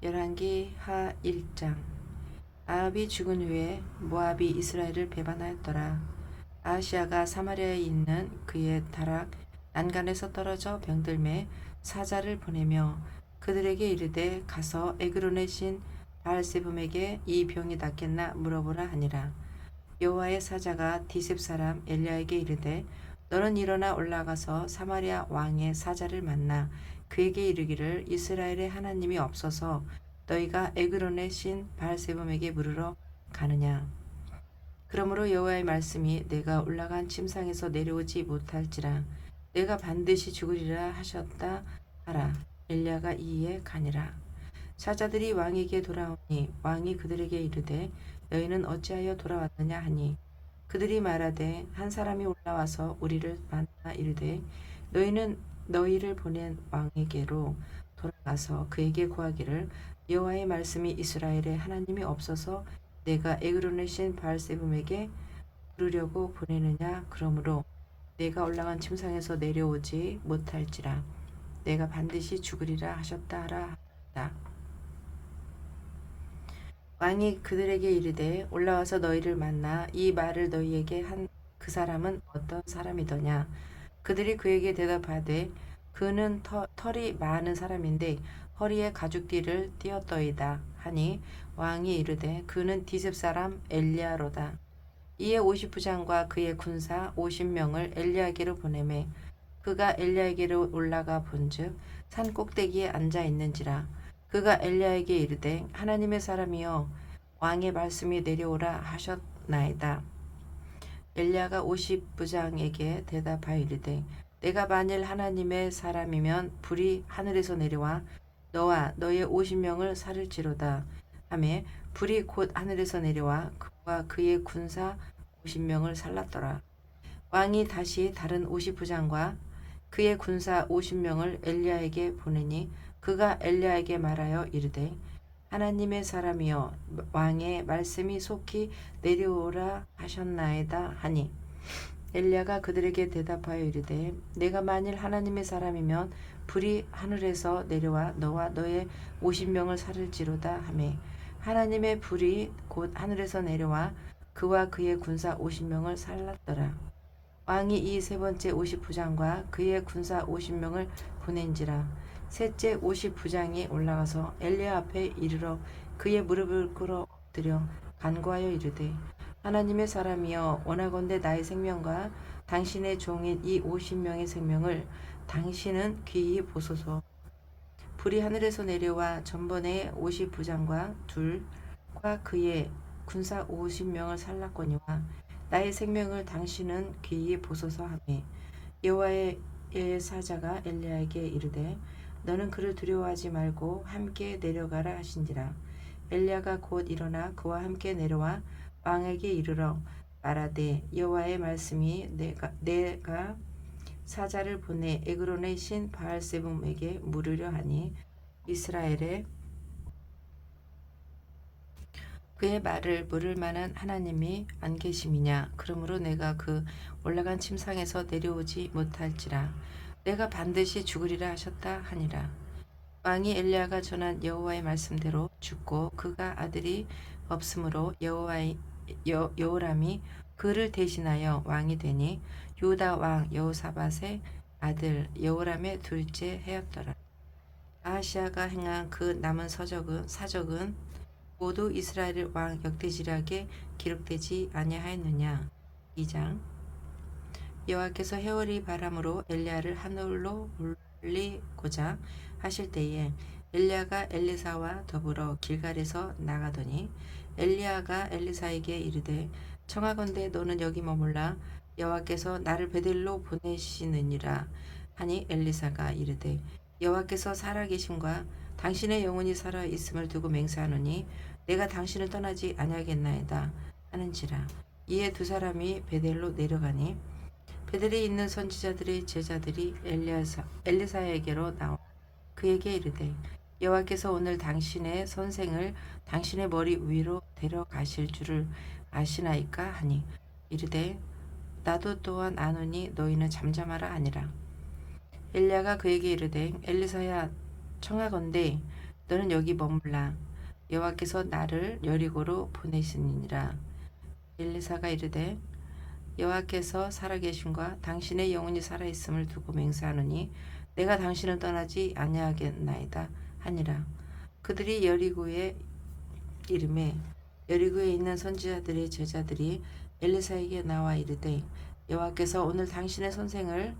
열왕기하 1장. 아합이 죽은 후에 모압이 이스라엘을 배반하였더라. 아하시아가 사마리아에 있는 그의 다락 난간에서 떨어져 병들매 사자를 보내며 그들에게 이르되 가서 에그론의 신 바알세붐에게 이 병이 낫겠나 물어보라 하니라. 여호와의 사자가 디셉 사람 엘리야에게 이르되 너는 일어나 올라가서 사마리아 왕의 사자를 만나 그에게 이르기를 이스라엘의 하나님이 없어서 너희가 에그론의 신 바알세붐에게 물으러 가느냐. 그러므로 여호와의 말씀이 내가 올라간 침상에서 내려오지 못할지라 내가 반드시 죽으리라 하셨다 하라. 엘리야가 이에 가니라. 사자들이 왕에게 돌아오니 왕이 그들에게 이르되 너희는 어찌하여 돌아왔느냐 하니 그들이 말하되 한 사람이 올라와서 우리를 만나 이르되 너희는 너희를 보낸 왕에게로 돌아가서 그에게 구하기를 여호와의 말씀이 이스라엘의 하나님이 없어서 내가 에그론의 신 바알세붐에게 부르려고 보내느냐. 그러므로 내가 올라간 침상에서 내려오지 못할지라 내가 반드시 죽으리라 하셨다 하라 하다. 왕이 그들에게 이르되 올라와서 너희를 만나 이 말을 너희에게 한 그 사람은 어떤 사람이더냐. 그들이 그에게 대답하되 그는 털이 많은 사람인데 허리에 가죽띠를 띠었더이다 하니 왕이 이르되 그는 디셉 사람 엘리야로다. 이에 50부장과 그의 군사 50명을 엘리야에게로 보내매 그가 엘리야에게로 올라가 본즉 산 꼭대기에 앉아 있는지라. 그가 엘리야에게 이르되 하나님의 사람이여 왕의 말씀이 내려오라 하셨나이다. 엘리야가 50부장에게 대답하여 이르되 내가 만일 하나님의 사람이면 불이 하늘에서 내려와 너와 너의 50명을 살을지로다 하매 불이 곧 하늘에서 내려와 그와 그의 군사 50명을 살랐더라. 왕이 다시 다른 50부장과 그의 군사 50명을 엘리야에게 보내니 그가 엘리야에게 말하여 이르되 하나님의 사람이여 왕의 말씀이 속히 내려오라 하셨나이다 하니 엘리야가 그들에게 대답하여 이르되 내가 만일 하나님의 사람이면 불이 하늘에서 내려와 너와 너의 50명을 살을지로다 하매 하나님의 불이 곧 하늘에서 내려와 그와 그의 군사 50명을 살랐더라. 왕이 이 세 번째 50부장과 그의 군사 50명을 보낸지라. 셋째 50부장이 올라가서 엘리야 앞에 이르러 그의 무릎을 꿇어 엎드려 간구하여 이르되 하나님의 사람이여 원하건대 나의 생명과 당신의 종인 이 50명의 생명을 당신은 귀히 보소서. 불이 하늘에서 내려와 전번에 50부장과 둘과 그의 군사 50명을 살랐거니와 나의 생명을 당신은 귀히 보소서 하매 여호와의 사자가 엘리야에게 이르되 너는 그를 두려워하지 말고 함께 내려가라 하신지라. 엘리야가 곧 일어나 그와 함께 내려와 왕에게 이르러 말하되 여호와의 말씀이 내가 사자를 보내 에그론의 신 바알세붐에게 물으려 하니 이스라엘에 그의 말을 물을 만한 하나님이 안 계심이냐. 그러므로 내가 그 올라간 침상에서 내려오지 못할지라 내가 반드시 죽으리라 하셨다 하니라. 왕이 엘리야가 전한 여호와의 말씀대로 죽고 그가 아들이 없으므로 여호람이 그를 대신하여 왕이 되니 유다 왕 여호사밧의 아들 여호람의 둘째 해였더라. 아하시아가 행한 그 남은 사적은 모두 이스라엘 왕 역대지략에 기록되지 아니하였느냐. 2장. 여호와께서 해오리 바람으로 엘리야를 하늘로 올리고자 하실 때에 엘리야가 엘리사와 더불어 길갈에서 나가더니 엘리야가 엘리사에게 이르되 청하건대 너는 여기 머물라 여호와께서 나를 베델로 보내시느니라 하니 엘리사가 이르되 여호와께서 살아계심과 당신의 영혼이 살아 있음을 두고 맹세하노니 내가 당신을 떠나지 아니하겠나이다 하는지라. 이에 두 사람이 베델로 내려가니 베델에 있는 선지자들의 제자들이 엘리사에게로 나와 그에게 이르되 여호와께서 오늘 당신의 선생을 당신의 머리 위로 데려가실 줄을 아시나이까 하니 이르되 나도 또한 아노니 너희는 잠잠하라 하니라. 엘리야가 그에게 이르되 엘리사야 청하건대 너는 여기 머물라. 여호와께서 나를 여리고로 보내시니라. 엘리사가 이르되 여호와께서 살아계심과 당신의 영혼이 살아있음을 두고 맹세하노니 내가 당신을 떠나지 아니하겠나이다 하니라. 그들이 여리고에 이름에 여리고에 있는 선지자들의 제자들이 엘리사에게 나와 이르되 여호와께서 오늘 당신의 선생을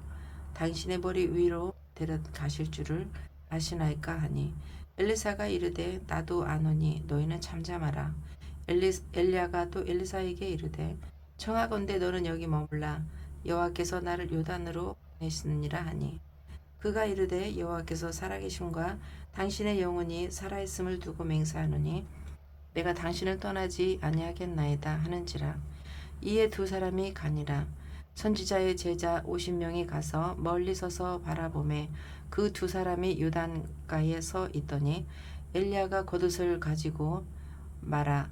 당신의 머리 위로 데려가실 줄을 아시나이까 하니 엘리사가 이르되 나도 아노니 너희는 잠잠하라. 엘리야가 또 엘리사에게 이르되 청하건대 너는 여기 머물라. 여호와께서 나를 요단으로 보내시느니라 하니 그가 이르되 여호와께서 살아계심과 당신의 영혼이 살아있음을 두고 맹세하노니 내가 당신을 떠나지 아니하겠나이다 하는지라. 이에 두 사람이 가니라. 선지자의 제자 50명이 가서 멀리 서서 바라보매 그 두 사람이 요단가에 서 있더니 엘리야가 겉옷을 가지고 말아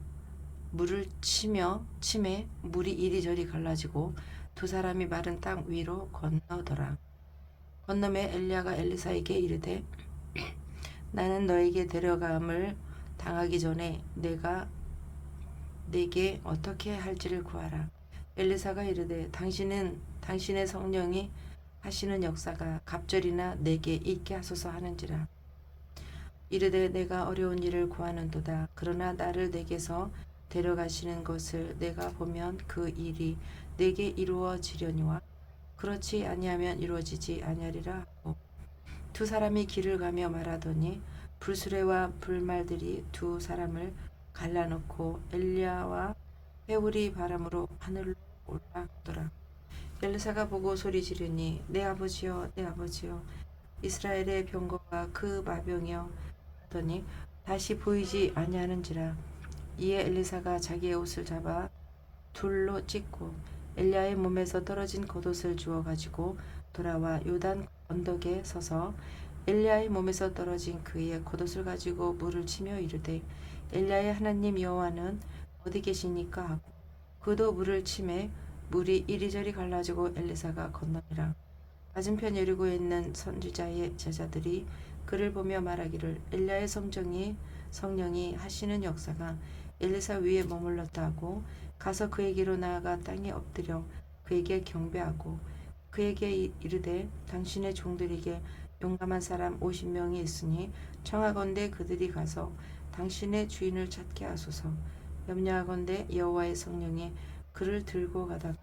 물을 치매 물이 이리저리 갈라지고 두 사람이 마른 땅 위로 건너더라. 건너매 엘리야가 엘리사에게 이르되 나는 너에게 데려감을 당하기 전에 내가 네게 어떻게 할지를 구하라. 엘리사가 이르되 당신은 당신의 성령이 하시는 역사가 갑절이나 내게 있게 하소서 하는지라. 이르되 내가 어려운 일을 구하는도다. 그러나 나를 내게서 데려가시는 것을 내가 보면 그 일이 내게 이루어지려니와 그렇지 아니하면 이루어지지 아니하리라 하고 두 사람이 길을 가며 말하더니 불수레와 불말들이 두 사람을 갈라놓고 엘리야와 회오리 바람으로 하늘로 올라가더라. 엘리사가 보고 소리 지르니 내 아버지여 내 아버지여 이스라엘의 병거와 그 마병이여 하더니 다시 보이지 아니하는지라. 이에 엘리사가 자기의 옷을 잡아 둘로 찢고 엘리야의 몸에서 떨어진 겉옷을 주워 가지고 돌아와 요단 언덕에 서서 엘리야의 몸에서 떨어진 그의 겉옷을 가지고 물을 치며 이르되 엘리야의 하나님 여호와는 어디 계시니까 하고 그도 물을 치매 물이 이리저리 갈라지고 엘리사가 건너니라. 맞은편 여리고에 있는 선지자의 제자들이 그를 보며 말하기를 엘리야의 성령이 하시는 역사가 엘리사 위에 머물렀다 하고 가서 그에게로 나아가 땅에 엎드려 그에게 경배하고 그에게 이르되 당신의 종들에게 용감한 사람 50명이 있으니 청하건대 그들이 가서 당신의 주인을 찾게 하소서. 염려하건대 여호와의 성령이 그를 들고 가다가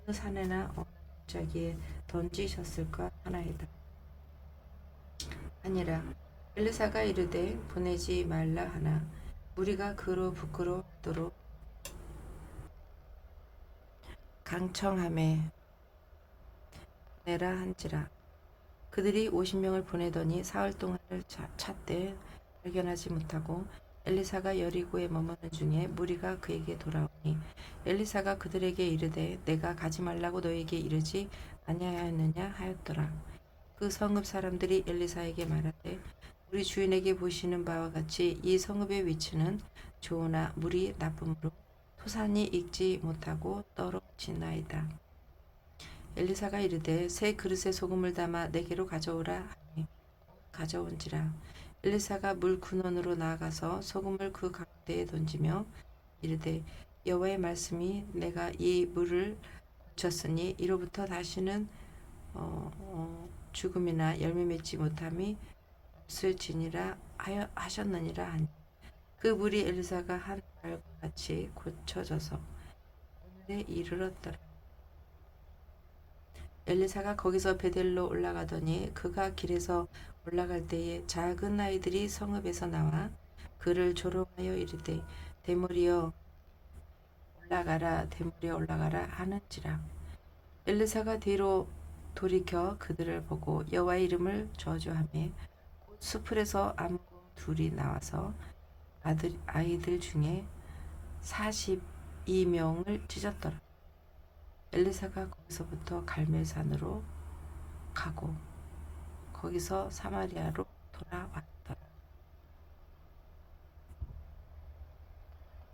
어느 산에나 어느 골짜기에 던지셨을까 하나이다. 아니라 엘리사가 이르되 보내지 말라 하나 무리가 그로 부끄러워하도록 강청함에 보내라 한지라. 그들이 50명을 보내더니 사흘 동안을 찾되 발견하지 못하고 엘리사가 여리고에 머무는 중에 무리가 그에게 돌아오니 엘리사가 그들에게 이르되 내가 가지 말라고 너에게 이르지 아니하였느냐 하였더라. 그 성읍 사람들이 엘리사에게 말하되 우리 주인에게 보시는 바와 같이 이 성읍의 위치는 좋으나 물이 나쁨으로 토산이 익지 못하고 떨어지나이다. 엘리사가 이르되 새 그릇에 소금을 담아 내게로 가져오라 하니 가져온지라. 엘리사가 물 근원으로 나아가서 소금을 그 가운데에 던지며 이르되 여호와의 말씀이 내가 이 물을 쳤으니 이로부터 다시는 죽음이나 열매 맺지 못함이 없을지니라 하셨느니라 하니 그 물이 엘리사가 한 말과 같이 고쳐져서 오늘에 이르렀더라. 엘리사가 거기서 베델로 올라가더니 그가 길에서 올라갈 때에 작은 아이들이 성읍에서 나와 그를 조롱하여 이르되 대머리여 올라가라 대머리여 올라가라 하는지라. 엘리사가 뒤로 돌이켜 그들을 보고 여호와의 이름을 저주하며 곧 수풀에서 암곰 둘이 나와서 아이들 중에 42명을 찢었더라. 엘리사가 거기서부터 갈멜산으로 가고 거기서 사마리아로 돌아왔더라.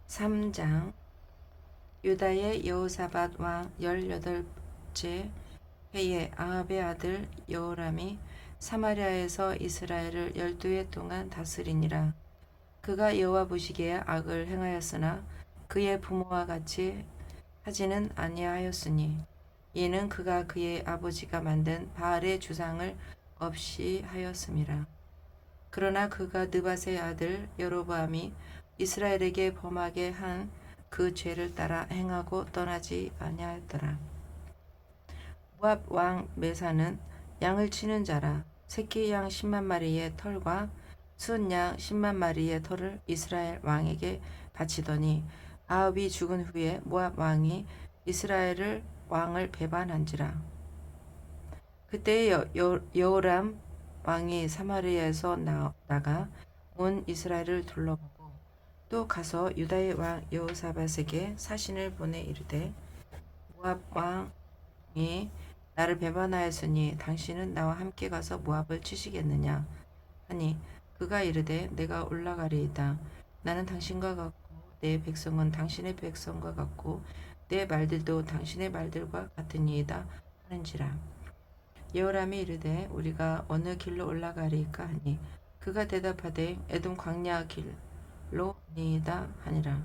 3장. 유다의 여호사밧 왕 18째 해에 아합의 아들 여호람이 사마리아에서 이스라엘을 12해 동안 다스리니라. 그가 여호와 보시기에 악을 행하였으나 그의 부모와 같이 하지는 아니하였으니 이는 그가 그의 아버지가 만든 바알의 주상을 없이 하였음이라. 그러나 그가 느밧의 아들 여로보암이 이스라엘에게 범하게 한 그 죄를 따라 행하고 떠나지 아니하였더라. 모압 왕 메사는 양을 치는 자라. 새끼 양 10만 마리의 털과 순 양 10만 마리의 털을 이스라엘 왕에게 바치더니 아합이 죽은 후에 모압 왕이 이스라엘을 왕을 배반한지라. 그때 여호람 왕이 사마리아에서 나가 온 이스라엘을 둘러보고 또 가서 유다의 왕 여호사밧에게 사신을 보내 이르되 모압 왕이 나를 배반하였으니 당신은 나와 함께 가서 모압을 치시겠느냐 하니 그가 이르되 내가 올라가리이다. 나는 당신과 같고 내 백성은 당신의 백성과 같고 내 말들도 당신의 말들과 같으니이다 하는지라. 여호람이 이르되 우리가 어느 길로 올라가리이까 하니 그가 대답하되 에돔 광야 길로니이다 하니라.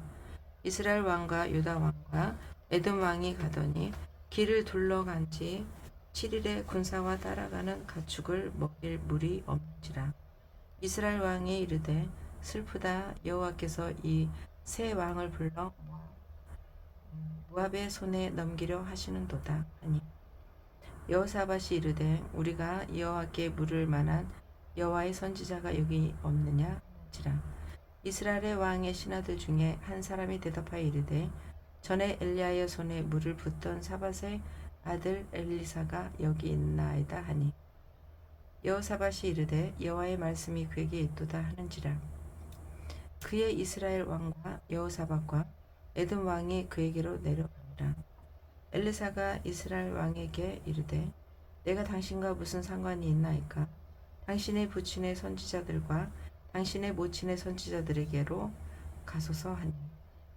이스라엘 왕과 유다 왕과 에돔 왕이 가더니 길을 둘러간지 7일에 군사와 따라가는 가축을 먹일 물이 없는지라. 이스라엘 왕이 이르되 슬프다. 여호와께서 이 세 왕을 불러 모압의 손에 넘기려 하시는도다 하니 여호사밧이 이르되 우리가 여호와께 물을 만한 여호와의 선지자가 여기 없느냐 하는지라. 이스라엘의 왕의 신하들 중에 한 사람이 대답하여 이르되 전에 엘리야의 손에 물을 붓던 사밧의 아들 엘리사가 여기 있나이다 하니 여호사밧이 이르되 여호와의 말씀이 그에게 있도다 하는지라. 그의 이스라엘 왕과 여호사밧과 에돔 왕이 그에게로 내려가니라. 엘리사가 이스라엘 왕에게 이르되 내가 당신과 무슨 상관이 있나이까? 당신의 부친의 선지자들과 당신의 모친의 선지자들에게로 가소서 하니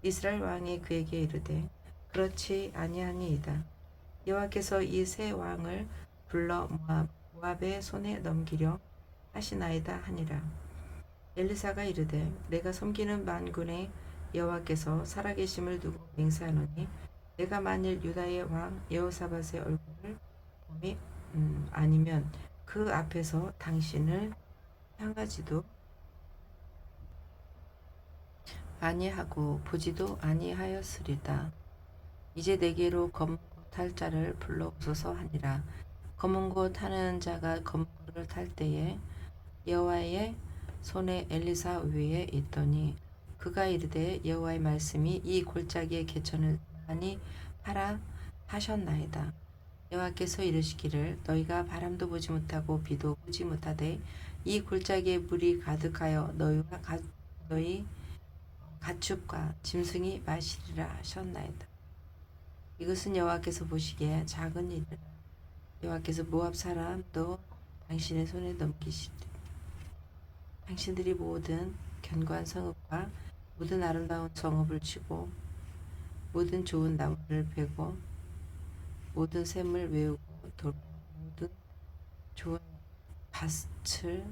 이스라엘 왕이 그에게 이르되 그렇지 아니하니이다. 여호와께서 이 세 왕을 불러 모압의 손에 넘기려 하시나이다 하니라. 엘리사가 이르되 내가 섬기는 만군의 여호와께서 살아계심을 두고 맹세하노니 내가 만일 유다의 왕 여호사밧의 얼굴을 보미 아니면 그 앞에서 당신을 향하지도 아니하고 보지도 아니하였으리다. 이제 내게로 검은 고 탈 자를 불러오소서 하니라. 검은 고 타는 자가 검은 고를 탈 때에 여호와의 손에 엘리사 위에 있더니 그가 이르되 여호와의 말씀이 이 골짜기의 개천을 많이 하라 하셨나이다. 여호와께서 이르시기를 너희가 바람도 보지 못하고 비도 보지 못하되 이 골짜기에 물이 가득하여 너희 가축과 짐승이 마시리라 하셨나이다. 이것은 여호와께서 보시기에 작은 일이라. 여호와께서 모압 사람도 당신의 손에 넘기시되 당신들이 모든 견고한 성읍과 모든 아름다운 성읍을 치고 모든 좋은 나무를 베고 모든 샘을 외우고 모든 좋은 밭을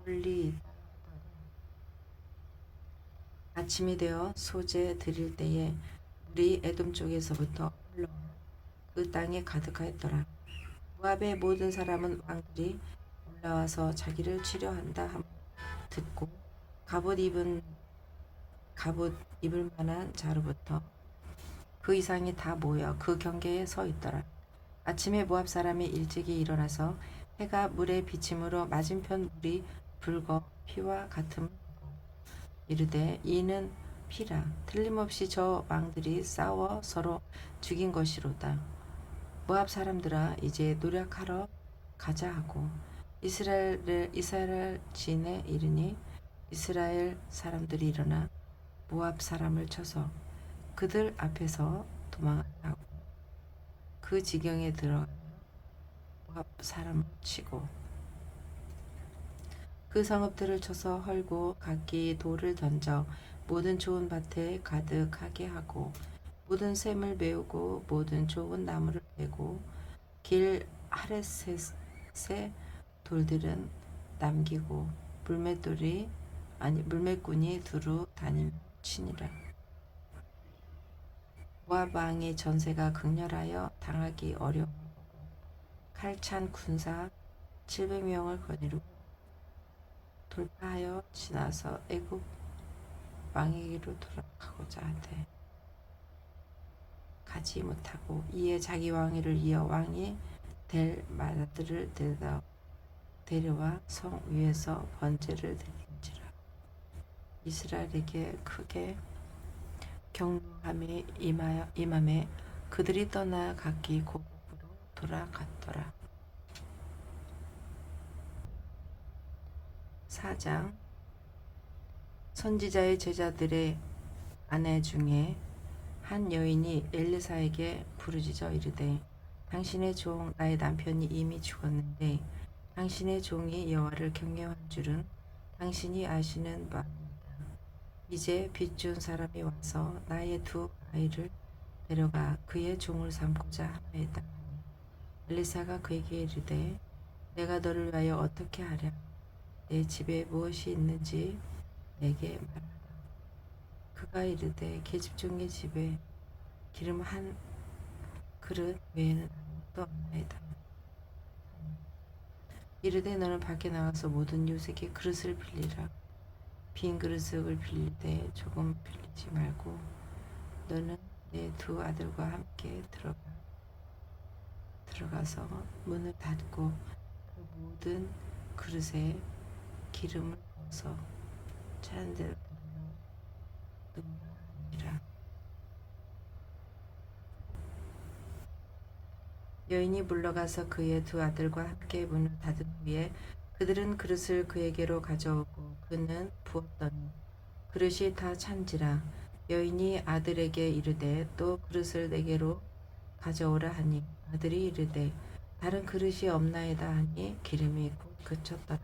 홀리이다. 아침이 되어 소재 드릴 때에 물이 에돔 쪽에서부터 흘러 그 땅에 가득하였더라. 모압의 모든 사람은 왕들이 올라와서 자기를 치려한다 함 듣고 갑옷 입을 만한 자로부터 그 이상이 다 모여 그 경계에 서 있더라. 아침에 모압 사람이 일찍이 일어나서 해가 물에 비침으로 맞은편 물이 붉어 피와 같음 이르되 이는 피라. 틀림없이 저 왕들이 싸워 서로 죽인 것이로다. 모압 사람들아 이제 노력하러 가자 하고 이스라엘 진에 이르니 이스라엘 사람들이 일어나 모압 사람을 쳐서 그들 앞에서 도망하고 그 지경에 들어 모압 사람을 치고 그 성읍들을 쳐서 헐고 각기 돌을 던져 모든 좋은 밭에 가득하게 하고 모든 샘을 메우고 모든 좋은 나무를 베고 길 하레셋에서 새 돌들은 남기고 물맷꾼이 두루 다니며 치니라. 모압 왕의 전세가 극렬하여 당하기 어려워 칼찬 군사 700명을 거느리고 돌파하여 지나서 애굽 왕에게로 돌아가고자 하되 가지 못하고 이에 자기 왕위를 이어 왕이 될 마들을 데려와 성 위에서 번제를 드린지라. 이스라엘에게 크게 경노함이 임함에 그들이 떠나 각기 고국으로 돌아갔더라. 4장. 선지자의 제자들의 아내 중에 한 여인이 엘리사에게 부르짖어 이르되 당신의 종 나의 남편이 이미 죽었는데 당신의 종이 여호와를 경외한 줄은 당신이 아시는 바입니다. 이제 빚준 사람이 와서 나의 두 아이를 데려가 그의 종을 삼고자 하나이다. 엘리사가 그에게 이르되 내가 너를 위하여 어떻게 하랴? 내 집에 무엇이 있는지 내게 말하라. 그가 이르되 계집종의 집에 기름 한 그릇 외에는 아무것도 없나이다. 이르되 너는 밖에 나가서 모든 요새에게 그릇을 빌리라. 빈 그릇을 빌리되 조금 빌리지 말고 너는 내 두 아들과 함께 들어가서 문을 닫고 그 모든 그릇에 기름을 부어서 차는 대로 놓으라. 여인이 물러가서 그의 두 아들과 함께 문을 닫은 후에 그들은 그릇을 그에게로 가져오고 그는 부었더니 그릇이 다 찬지라. 여인이 아들에게 이르되 또 그릇을 내게로 가져오라 하니 아들이 이르되 다른 그릇이 없나이다 하니 기름이 곧 그쳤더라.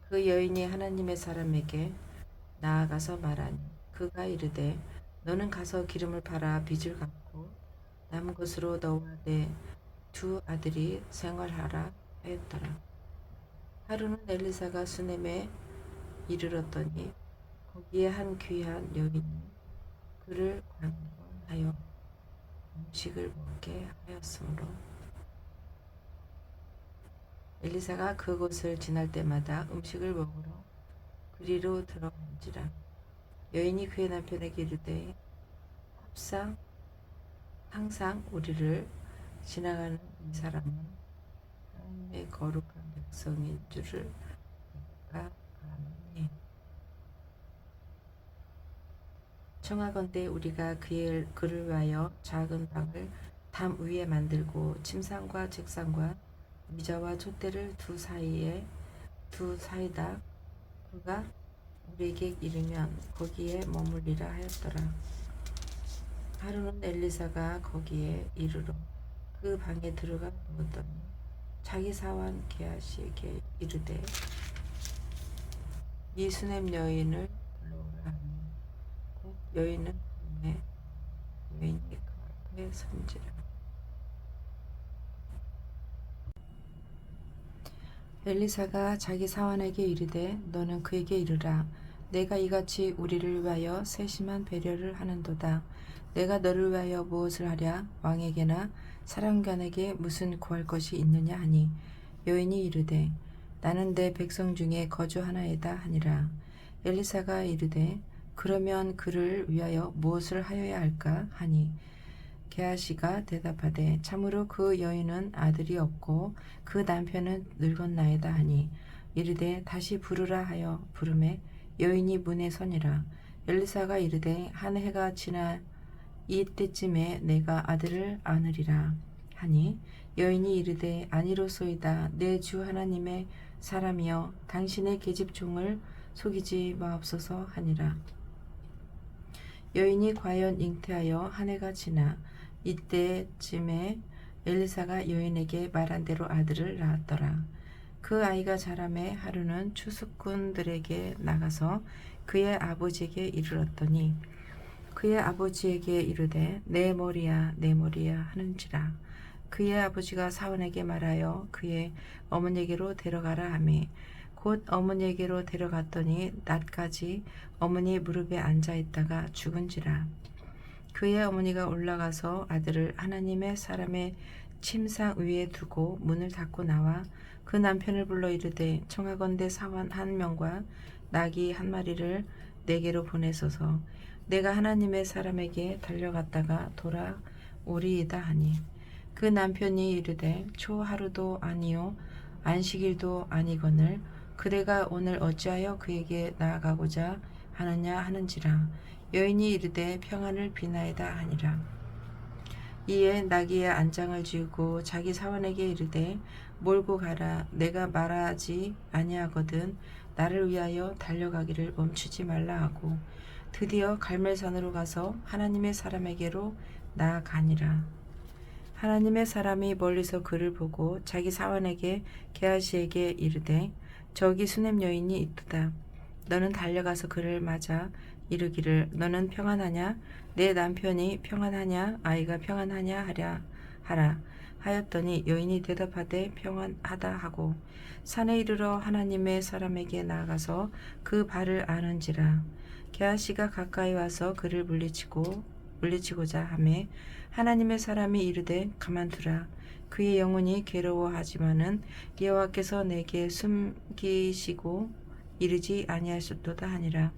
그 여인이 하나님의 사람에게 나아가서 말하니 그가 이르되 너는 가서 기름을 팔아 빚을 갚고 남은 것으로 너와 내 두 아들이 생활하라 하였더라. 하루는 엘리사가 수넴에 이르렀더니 거기에 한 귀한 여인이 그를 관건하여 음식을 먹게 하였으므로 엘리사가 그곳을 지날 때마다 음식을 먹으러 그리로 들어간지라. 여인이 그의 남편에게 이르되 항상 우리를 지나가는 이 사람은 하나님의 거룩한 백성인 줄을 내가 아노니 청하건대 우리가 그를 위하여 작은 방을 담 위에 만들고 침상과 책상과 의자와 촛대를 두사이다 그가 우리에게 이르면 거기에 머물리라 하였더라. 하루는 엘리사가 거기에 이르러 그 방에 들어가 누웠더니 자기 사환 게하시에게 이르되 이 수넴 여인을 불러오라 하니 곧 여인은 부르매 여인이 그 앞에 선지라. 엘리사가 자기 사환에게 이르되 너는 그에게 이르라. 내가 이같이 우리를 위하여 세심한 배려를 하는도다. 내가 너를 위하여 무엇을 하랴? 왕에게나 사람간에게 무슨 구할 것이 있느냐 하니 여인이 이르되 나는 내 백성 중에 거주하나이다 하니라. 엘리사가 이르되 그러면 그를 위하여 무엇을 하여야 할까 하니 게하시가 대답하되 참으로 그 여인은 아들이 없고 그 남편은 늙었나이다 하니 이르되 다시 부르라 하여 부르매 여인이 문에 서니라. 엘리사가 이르되 한 해가 지나 이때쯤에 내가 아들을 안으리라 하니 여인이 이르되 아니로소이다. 내 주 하나님의 사람이여 당신의 계집종을 속이지 마옵소서 하니라. 여인이 과연 잉태하여 한 해가 지나 이때쯤에 엘리사가 여인에게 말한 대로 아들을 낳았더라. 그 아이가 자라매 하루는 추수꾼들에게 나가서 그의 아버지에게 이르렀더니 그의 아버지에게 이르되 내 머리야 내 머리야 하는지라. 그의 아버지가 사원에게 말하여 그의 어머니에게로 데려가라 하매 곧 어머니에게로 데려갔더니 낮까지 어머니 무릎에 앉아 있다가 죽은지라. 그의 어머니가 올라가서 아들을 하나님의 사람의 침상 위에 두고 문을 닫고 나와 그 남편을 불러 이르되 청하건대 사원 한 명과 나귀 한 마리를 내게로 보내소서. 내가 하나님의 사람에게 달려갔다가 돌아오리이다 하니 그 남편이 이르되 초 하루도 아니요 안식일도 아니거늘 그대가 오늘 어찌하여 그에게 나아가고자 하느냐 하는지라. 여인이 이르되 평안을 비나이다 하니라. 이에 나귀의 안장을 지우고 자기 사원에게 이르되 몰고 가라. 내가 말하지 아니하거든 나를 위하여 달려가기를 멈추지 말라 하고 드디어 갈멜산으로 가서 하나님의 사람에게로 나아가니라. 하나님의 사람이 멀리서 그를 보고 자기 사원에게 게하시에게 이르되 저기 수냄 여인이 있도다. 너는 달려가서 그를 맞아 이르기를 너는 평안하냐? 내 남편이 평안하냐? 아이가 평안하냐? 하라 하였더니 여인이 대답하되 평안하다 하고 산에 이르러 하나님의 사람에게 나아가서 그 발을 아는지라. 게하시가 가까이 와서 그를 물리치고자 하매 하나님의 사람이 이르되 가만두라. 그의 영혼이 괴로워하지만은 여호와께서 내게 숨기시고 이르지 아니하셨도다 하니라.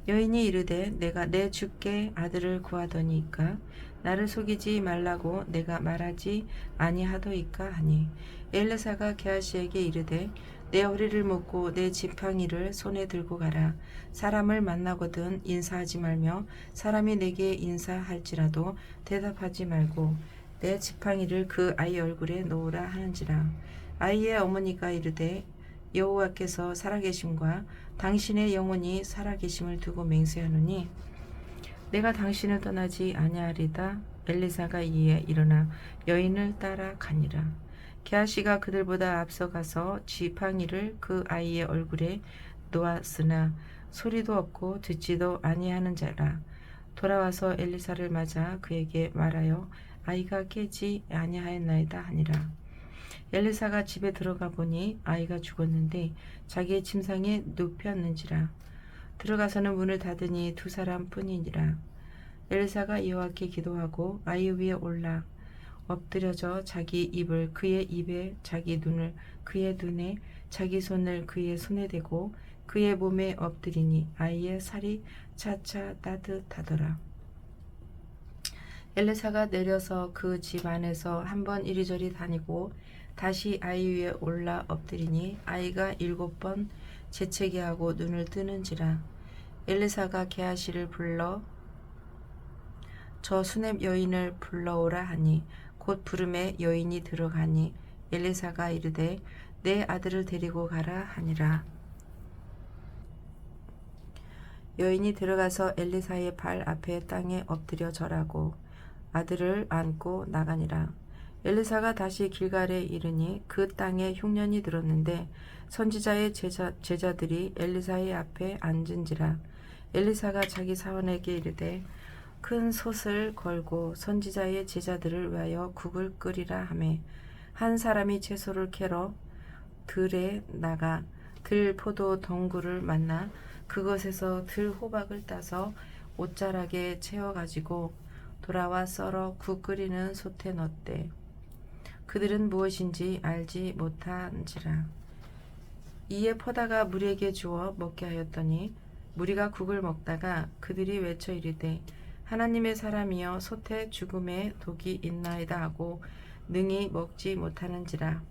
여인이 이르되 내가 내 주께 아들을 구하더니까 나를 속이지 말라고 내가 말하지 아니하더이까 하니 엘리사가 게하시에게 이르되 내 허리를 묶고 내 지팡이를 손에 들고 가라. 사람을 만나거든 인사하지 말며 사람이 내게 인사할지라도 대답하지 말고 내 지팡이를 그 아이 얼굴에 놓으라 하는지라. 아이의 어머니가 이르되 여호와께서 살아계심과 당신의 영혼이 살아계심을 두고 맹세하노니 내가 당신을 떠나지 아니하리다. 엘리사가 이에 일어나 여인을 따라가니라. 게하시가 그들보다 앞서가서 지팡이를 그 아이의 얼굴에 놓았으나 소리도 없고 듣지도 아니하는 자라. 돌아와서 엘리사를 맞아 그에게 말하여 아이가 깨지 아니하였나이다 하니라. 엘리사가 집에 들어가 보니 아이가 죽었는데 자기의 침상에 눕혔는지라. 들어가서는 문을 닫으니 두 사람뿐이니라. 엘리사가 여호와께 기도하고 아이 위에 올라 엎드려져 자기 입을 그의 입에 자기 눈을 그의 눈에 자기 손을 그의 손에 대고 그의 몸에 엎드리니 아이의 살이 차차 따뜻하더라. 엘리사가 내려서 그 집 안에서 한번 이리저리 다니고 다시 아이 위에 올라 엎드리니 아이가 7번 재채기 하고 눈을 뜨는지라. 엘리사가 게하시를 불러 저 수냄 여인을 불러오라 하니 곧 부름에 여인이 들어가니 엘리사가 이르되 내 아들을 데리고 가라 하니라. 여인이 들어가서 엘리사의 발 앞에 땅에 엎드려 절하고 아들을 안고 나가니라. 엘리사가 다시 길갈에 이르니 그 땅에 흉년이 들었는데 선지자의 제자들이 엘리사의 앞에 앉은지라. 엘리사가 자기 사원에게 이르되 큰 솥을 걸고 선지자의 제자들을 위하여 국을 끓이라 하매 한 사람이 채소를 캐러 들에 나가 들 포도 덩굴을 만나 그것에서 들 호박을 따서 옷자락에 채워 가지고 돌아와 썰어 국 끓이는 솥에 넣었대. 그들은 무엇인지 알지 못한지라. 이에 포다가 무리에게 주어 먹게 하였더니 무리가 국을 먹다가 그들이 외쳐 이르되 하나님의 사람이여 솥에 죽음의 독이 있나이다 하고 능히 먹지 못하는지라.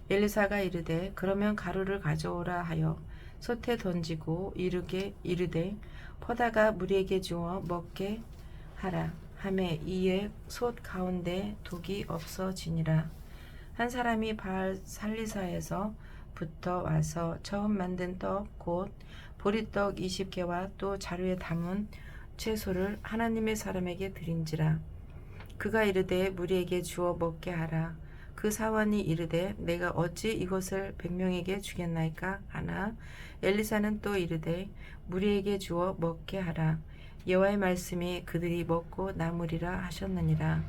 엘리사가 이르되 그러면 가루를 가져오라 하여 솥에 던지고 이르되 포다가 무리에게 주어 먹게 하라 하매 이에 솥 가운데 독이 없어지니라. 한 사람이 바알 살리사에서 부터 와서 처음 만든 떡 곧 보리떡 20개와 또 자루에 담은 채소를 하나님의 사람에게 드린지라. 그가 이르되 무리에게 주어 먹게 하라. 그 사원이 이르되 내가 어찌 이것을 100명에게 주겠나이까 하나 엘리사는 또 이르되 무리에게 주어 먹게 하라. 여호와의 말씀이 그들이 먹고 남으리라 하셨느니라.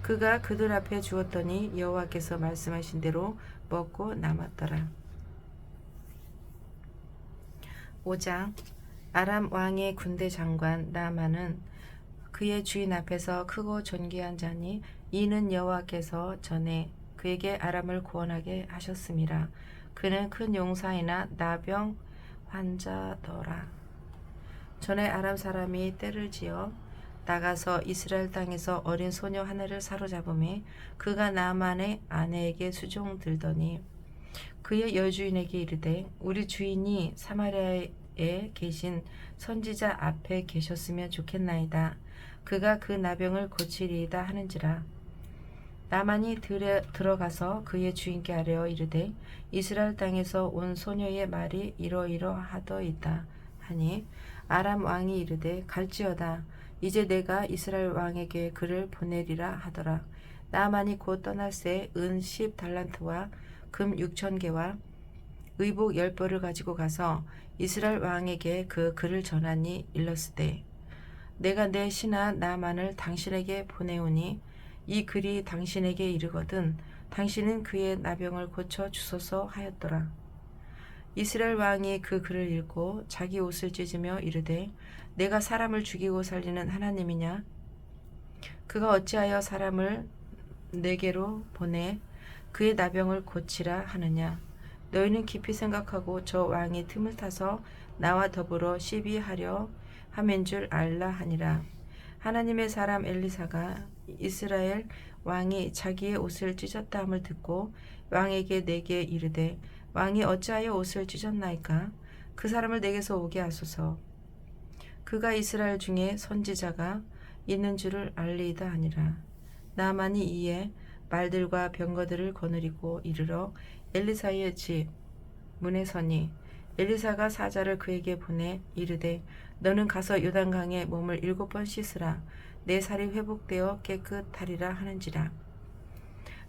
그가 그들 앞에 주었더니 여호와께서 말씀하신 대로 먹고 남았더라. 5장. 아람 왕의 군대 장관 나아만은 그의 주인 앞에서 크고 존귀한 자니 이는 여호와께서 전에 그에게 아람을 구원하게 하셨음이라. 그는 큰 용사이나 나병 환자더라. 전에 아람 사람이 떼를 지어 나가서 이스라엘 땅에서 어린 소녀 하나를 사로잡음에 그가 나아만의 아내에게 수종들더니 그의 여주인에게 이르되 우리 주인이 사마리아에 계신 선지자 앞에 계셨으면 좋겠나이다. 그가 그 나병을 고치리이다 하는지라. 나만이 들어가서 그의 주인께 아뢰어 이르되 이스라엘 땅에서 온 소녀의 말이 이러이러하더이다 하니 아람 왕이 이르되 갈지어다. 이제 내가 이스라엘 왕에게 그를 보내리라 하더라. 나만이 곧 떠날새 은 10달란트와 금 6,000개와 의복 10벌을 가지고 가서 이스라엘 왕에게 그 글을 전하니 일렀으되 내가 내 신하 나만을 당신에게 보내오니 이 글이 당신에게 이르거든 당신은 그의 나병을 고쳐 주소서 하였더라. 이스라엘 왕이 그 글을 읽고 자기 옷을 찢으며 이르되 내가 사람을 죽이고 살리는 하나님이냐? 그가 어찌하여 사람을 내게로 보내 그의 나병을 고치라 하느냐? 너희는 깊이 생각하고 저 왕이 틈을 타서 나와 더불어 시비하려 함인 줄 알라 하니라. 하나님의 사람 엘리사가 이스라엘 왕이 자기의 옷을 찢었다 함을 듣고 왕에게 내게 이르되 왕이 어찌하여 옷을 찢었나이까? 그 사람을 내게서 오게 하소서. 그가 이스라엘 중에 선지자가 있는 줄을 알리이다 하니라. 나만이 이에 말들과 병거들을 거느리고 이르러 엘리사의 집 문에 서니 엘리사가 사자를 그에게 보내 이르되 너는 가서 요단강에 몸을 7번 씻으라. 내 살이 회복되어 깨끗하리라 하는지라.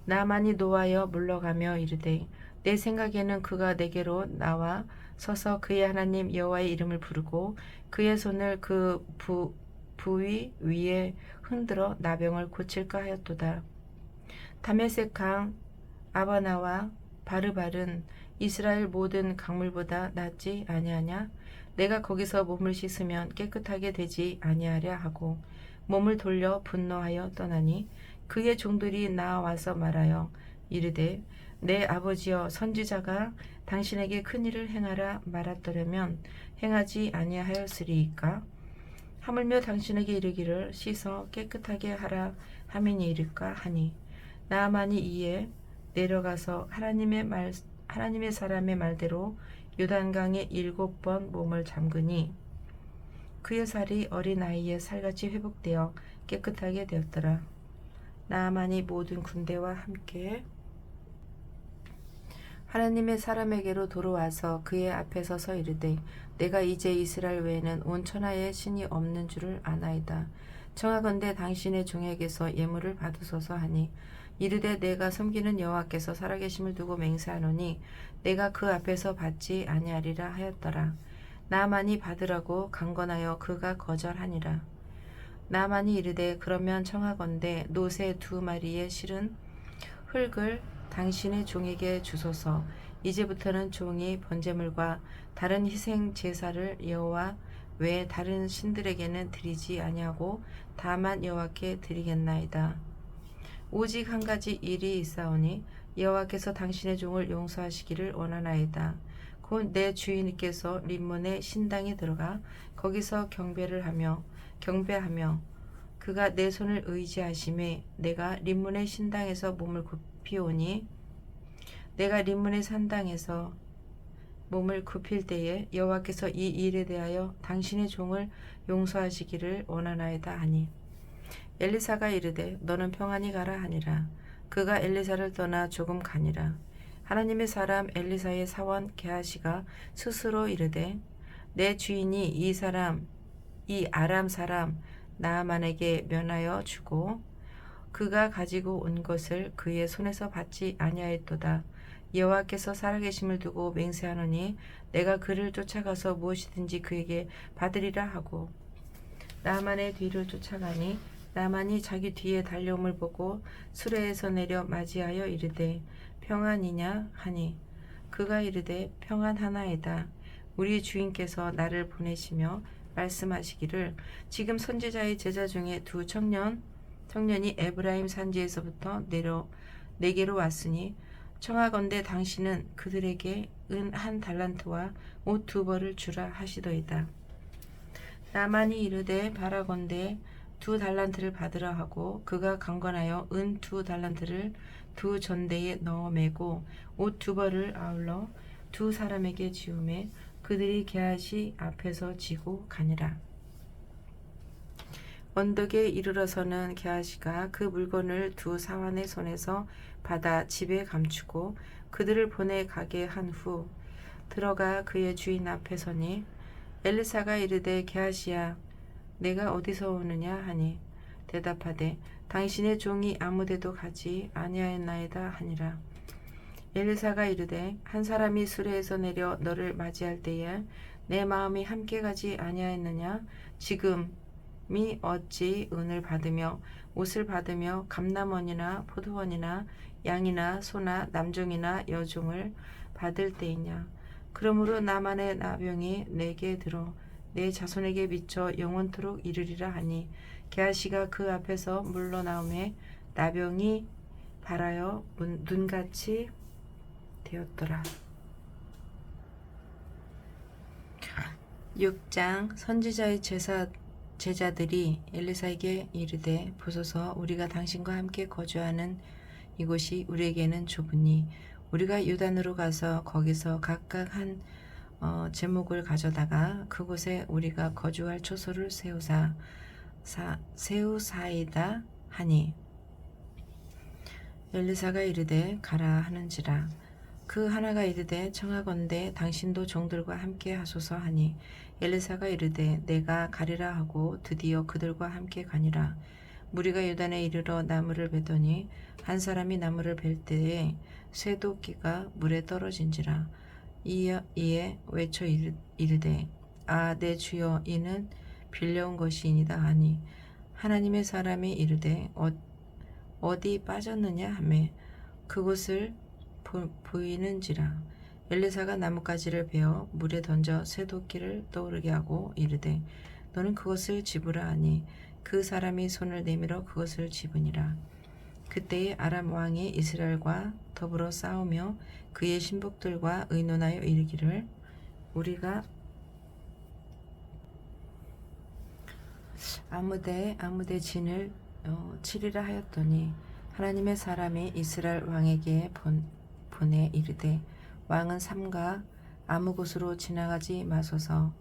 나만이 노하여 물러가며 이르되 내 생각에는 그가 내게로 나와 서서 그의 하나님 여호와의 이름을 부르고 그의 손을 그 부위 위에 흔들어 나병을 고칠까 하였도다. 다메섹 강 아바나와 바르발은 이스라엘 모든 강물보다 낫지 아니하냐? 내가 거기서 몸을 씻으면 깨끗하게 되지 아니하랴 하고 몸을 돌려 분노하여 떠나니 그의 종들이 나와서 말하여 이르되 내 아버지여 선지자가 당신에게 큰 일을 행하라 말았더라면 행하지 아니하였으리이까? 하물며 당신에게 이르기를 씻어 깨끗하게 하라 함이니이까 하니 나아만이 이에 내려가서 하나님의 사람의 말대로 요단강에 7번 몸을 잠그니 그의 살이 어린 아이의 살같이 회복되어 깨끗하게 되었더라. 나아만이 모든 군대와 함께 하나님의 사람에게로 돌아와서 그의 앞에 서서 이르되 내가 이제 이스라엘 외에는 온 천하에 신이 없는 줄을 아나이다. 청하건대 당신의 종에게서 예물을 받으소서 하니 이르되 내가 섬기는 여호와께서 살아계심을 두고 맹세하노니 내가 그 앞에서 받지 아니하리라 하였더라. 나아만이 받으라고 강건하여 그가 거절하니라. 나아만이 이르되 그러면 청하건대 노새 2마리의 실은 흙을 당신의 종에게 주소서. 이제부터는 종이 번제물과 다른 희생 제사를 여호와 외에 다른 신들에게는 드리지 아니하고 다만 여호와께 드리겠나이다. 오직 한 가지 일이 있사오니 여호와께서 당신의 종을 용서하시기를 원하나이다. 곧 내 주인께서 림몬의 신당에 들어가 거기서 경배하며 그가 내 손을 의지하심에 내가 림몬의 신당에서 몸을 굽히오니 내가 림몬의 산당에서 몸을 굽힐 때에 여호와께서 이 일에 대하여 당신의 종을 용서하시기를 원하나이다 하니 엘리사가 이르되 너는 평안히 가라 하니라. 그가 엘리사를 떠나 조금 가니라. 하나님의 사람 엘리사의 사원 게하시가 스스로 이르되 내 주인이 이 아람 사람 나아만에게 면하여 주고 그가 가지고 온 것을 그의 손에서 받지 아니하였도다. 여호와께서 살아계심을 두고 맹세하노니 내가 그를 쫓아가서 무엇이든지 그에게 받으리라 하고 나아만의 뒤를 쫓아가니 나만이 자기 뒤에 달려옴을 보고 수레에서 내려 맞이하여 이르되 평안이냐 하니 그가 이르되 평안하나이다. 우리 주인께서 나를 보내시며 말씀하시기를 지금 선지자의 제자 중에 두 청년이 에브라임 산지에서부터 내게로 왔으니 청하건대 당신은 그들에게 은 1달란트와 옷 2벌을 주라 하시더이다. 나만이 이르되 바라건대 2달란트를 받으라 하고 그가 강건하여 은 2달란트를 두 전대에 넣어 매고 옷 2벌을 아울러 두 사람에게 지우매 그들이 게하시 앞에서 지고 가니라. 언덕에 이르러서는 게하시가 그 물건을 두 사환의 손에서 받아 집에 감추고 그들을 보내 가게 한 후 들어가 그의 주인 앞에 서니 엘리사가 이르되 게하시야 내가 어디서 오느냐 하니 대답하되 당신의 종이 아무데도 가지 아니하였나이다 하니라. 엘리사가 이르되 한 사람이 수레에서 내려 너를 맞이할 때에 내 마음이 함께 가지 아니하였느냐? 지금이 어찌 은을 받으며 옷을 받으며 감람원이나 포도원이나 양이나 소나 남종이나 여종을 받을 때이냐? 그러므로 나만의 나병이 내게 들어 내 자손에게 미쳐 영원토록 이르리라 하니 게하시가 그 앞에서 물러나오매 나병이 발하여 눈같이 되었더라. 6장 선지자의 제자들이 엘리사에게 이르되 보소서 우리가 당신과 함께 거주하는 이곳이 우리에게는 좁으니 우리가 유단으로 가서 거기서 각각 한 제목을 가져다가 그곳에 우리가 거주할 초소를 세우사이다 하니 엘리사가 이르되 가라 하는지라. 그 하나가 이르되 청하건대 당신도 종들과 함께 하소서 하니 엘리사가 이르되 내가 가리라 하고 드디어 그들과 함께 가니라. 무리가 유단에 이르러 나무를 베더니 한 사람이 나무를 벨 때에 쇠도끼가 물에 떨어진지라. 이에 외쳐 이르되 아 내 주여 이는 빌려온 것이니이다 하니 하나님의 사람이 이르되 어디 빠졌느냐 하매 그곳을 보이는지라. 엘리사가 나뭇가지를 베어 물에 던져 쇠도끼를 떠오르게 하고 이르되 너는 그것을 집으라 하니 그 사람이 손을 내밀어 그것을 집으니라. 그때에 아람 왕이 이스라엘과 더불어 싸우며 그의 신복들과 의논하여 이르기를 우리가 아무데 진을 치리라 하였더니 하나님의 사람이 이스라엘 왕에게 보내 이르되 왕은 삼가 아무 곳으로 지나가지 마소서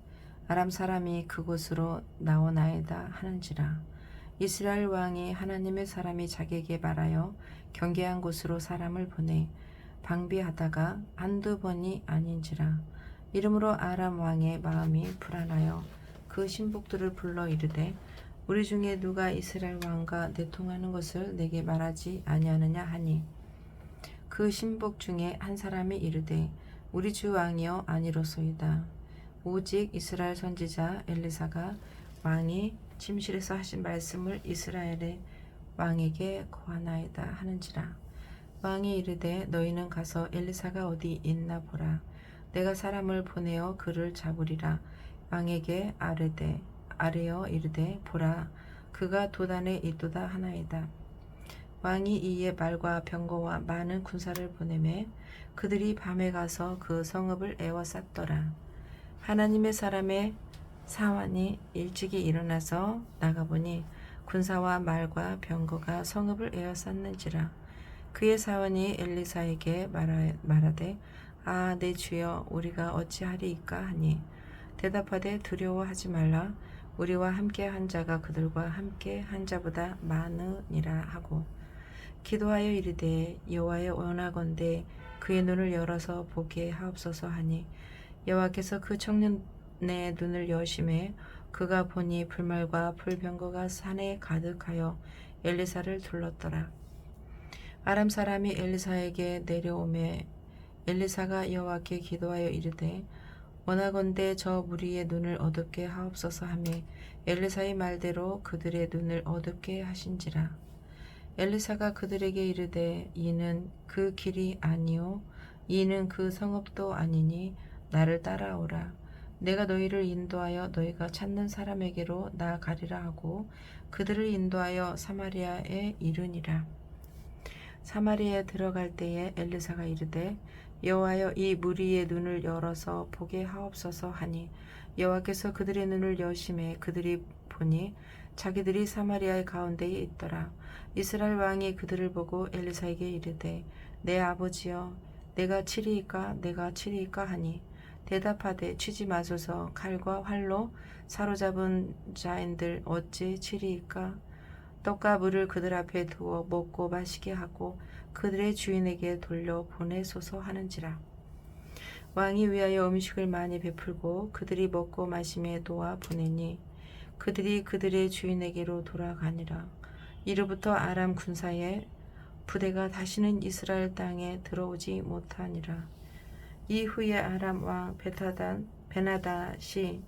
아람 사람이 그곳으로 나오나이다 하는지라. 이스라엘 왕이 하나님의 사람이 자기에게 말하여 경계한 곳으로 사람을 보내 방비하다가 한두 번이 아닌지라. 이러므로 아람 왕의 마음이 불안하여 그 신복들을 불러 이르되 우리 중에 누가 이스라엘 왕과 내통하는 것을 내게 말하지 아니하느냐 하니 그 신복 중에 한 사람이 이르되 우리 주 왕이여 아니로소이다. 오직 이스라엘 선지자 엘리사가 왕이 침실에서 하신 말씀을 이스라엘의 왕에게 고하나이다 하는지라. 왕이 이르되 너희는 가서 엘리사가 어디 있나 보라. 내가 사람을 보내어 그를 잡으리라. 왕에게 아뢰어 이르되 보라 그가 도단에 있도다 하나이다. 왕이 이에 말과 병거와 많은 군사를 보내매 그들이 밤에 가서 그 성읍을 에워쌌더라. 하나님의 사람의 사환이 일찍이 일어나서 나가보니 군사와 말과 병거가 성읍을 에워쌌는지라. 그의 사환이 엘리사에게 말하되 아 내 주여 우리가 어찌하리이까 하니 대답하되 두려워하지 말라. 우리와 함께 한 자가 그들과 함께 한 자보다 많으니라 하고 기도하여 이르되 여호와여 원하건대 그의 눈을 열어서 보게 하옵소서 하니 여호와께서 그 청년의 눈을 여심해 그가 보니 불말과 불병거가 산에 가득하여 엘리사를 둘렀더라. 아람 사람이 엘리사에게 내려오매 엘리사가 여호와께 기도하여 이르되 원하건대 저 무리의 눈을 어둡게 하옵소서 하며 엘리사의 말대로 그들의 눈을 어둡게 하신지라. 엘리사가 그들에게 이르되 이는 그 길이 아니요 이는 그 성읍도 아니니 나를 따라오라. 내가 너희를 인도하여 너희가 찾는 사람에게로 나아가리라 하고 그들을 인도하여 사마리아에 이르니라. 사마리아에 들어갈 때에 엘리사가 이르되 여호와여 이 무리의 눈을 열어서 보게 하옵소서 하니 여호와께서 그들의 눈을 여심해 그들이 보니 자기들이 사마리아의 가운데에 있더라. 이스라엘 왕이 그들을 보고 엘리사에게 이르되 내 아버지여 내가 치리이까 하니 대답하되 치지 마소서. 칼과 활로 사로잡은 자인들 어찌 치리이까? 떡과 물을 그들 앞에 두어 먹고 마시게 하고 그들의 주인에게 돌려 보내소서 하는지라. 왕이 위하여 음식을 많이 베풀고 그들이 먹고 마심에 도와 보내니 그들이 그들의 주인에게로 돌아가니라. 이로부터 아람 군사의 부대가 다시는 이스라엘 땅에 들어오지 못하니라. 이후에 아람 왕 베나닷이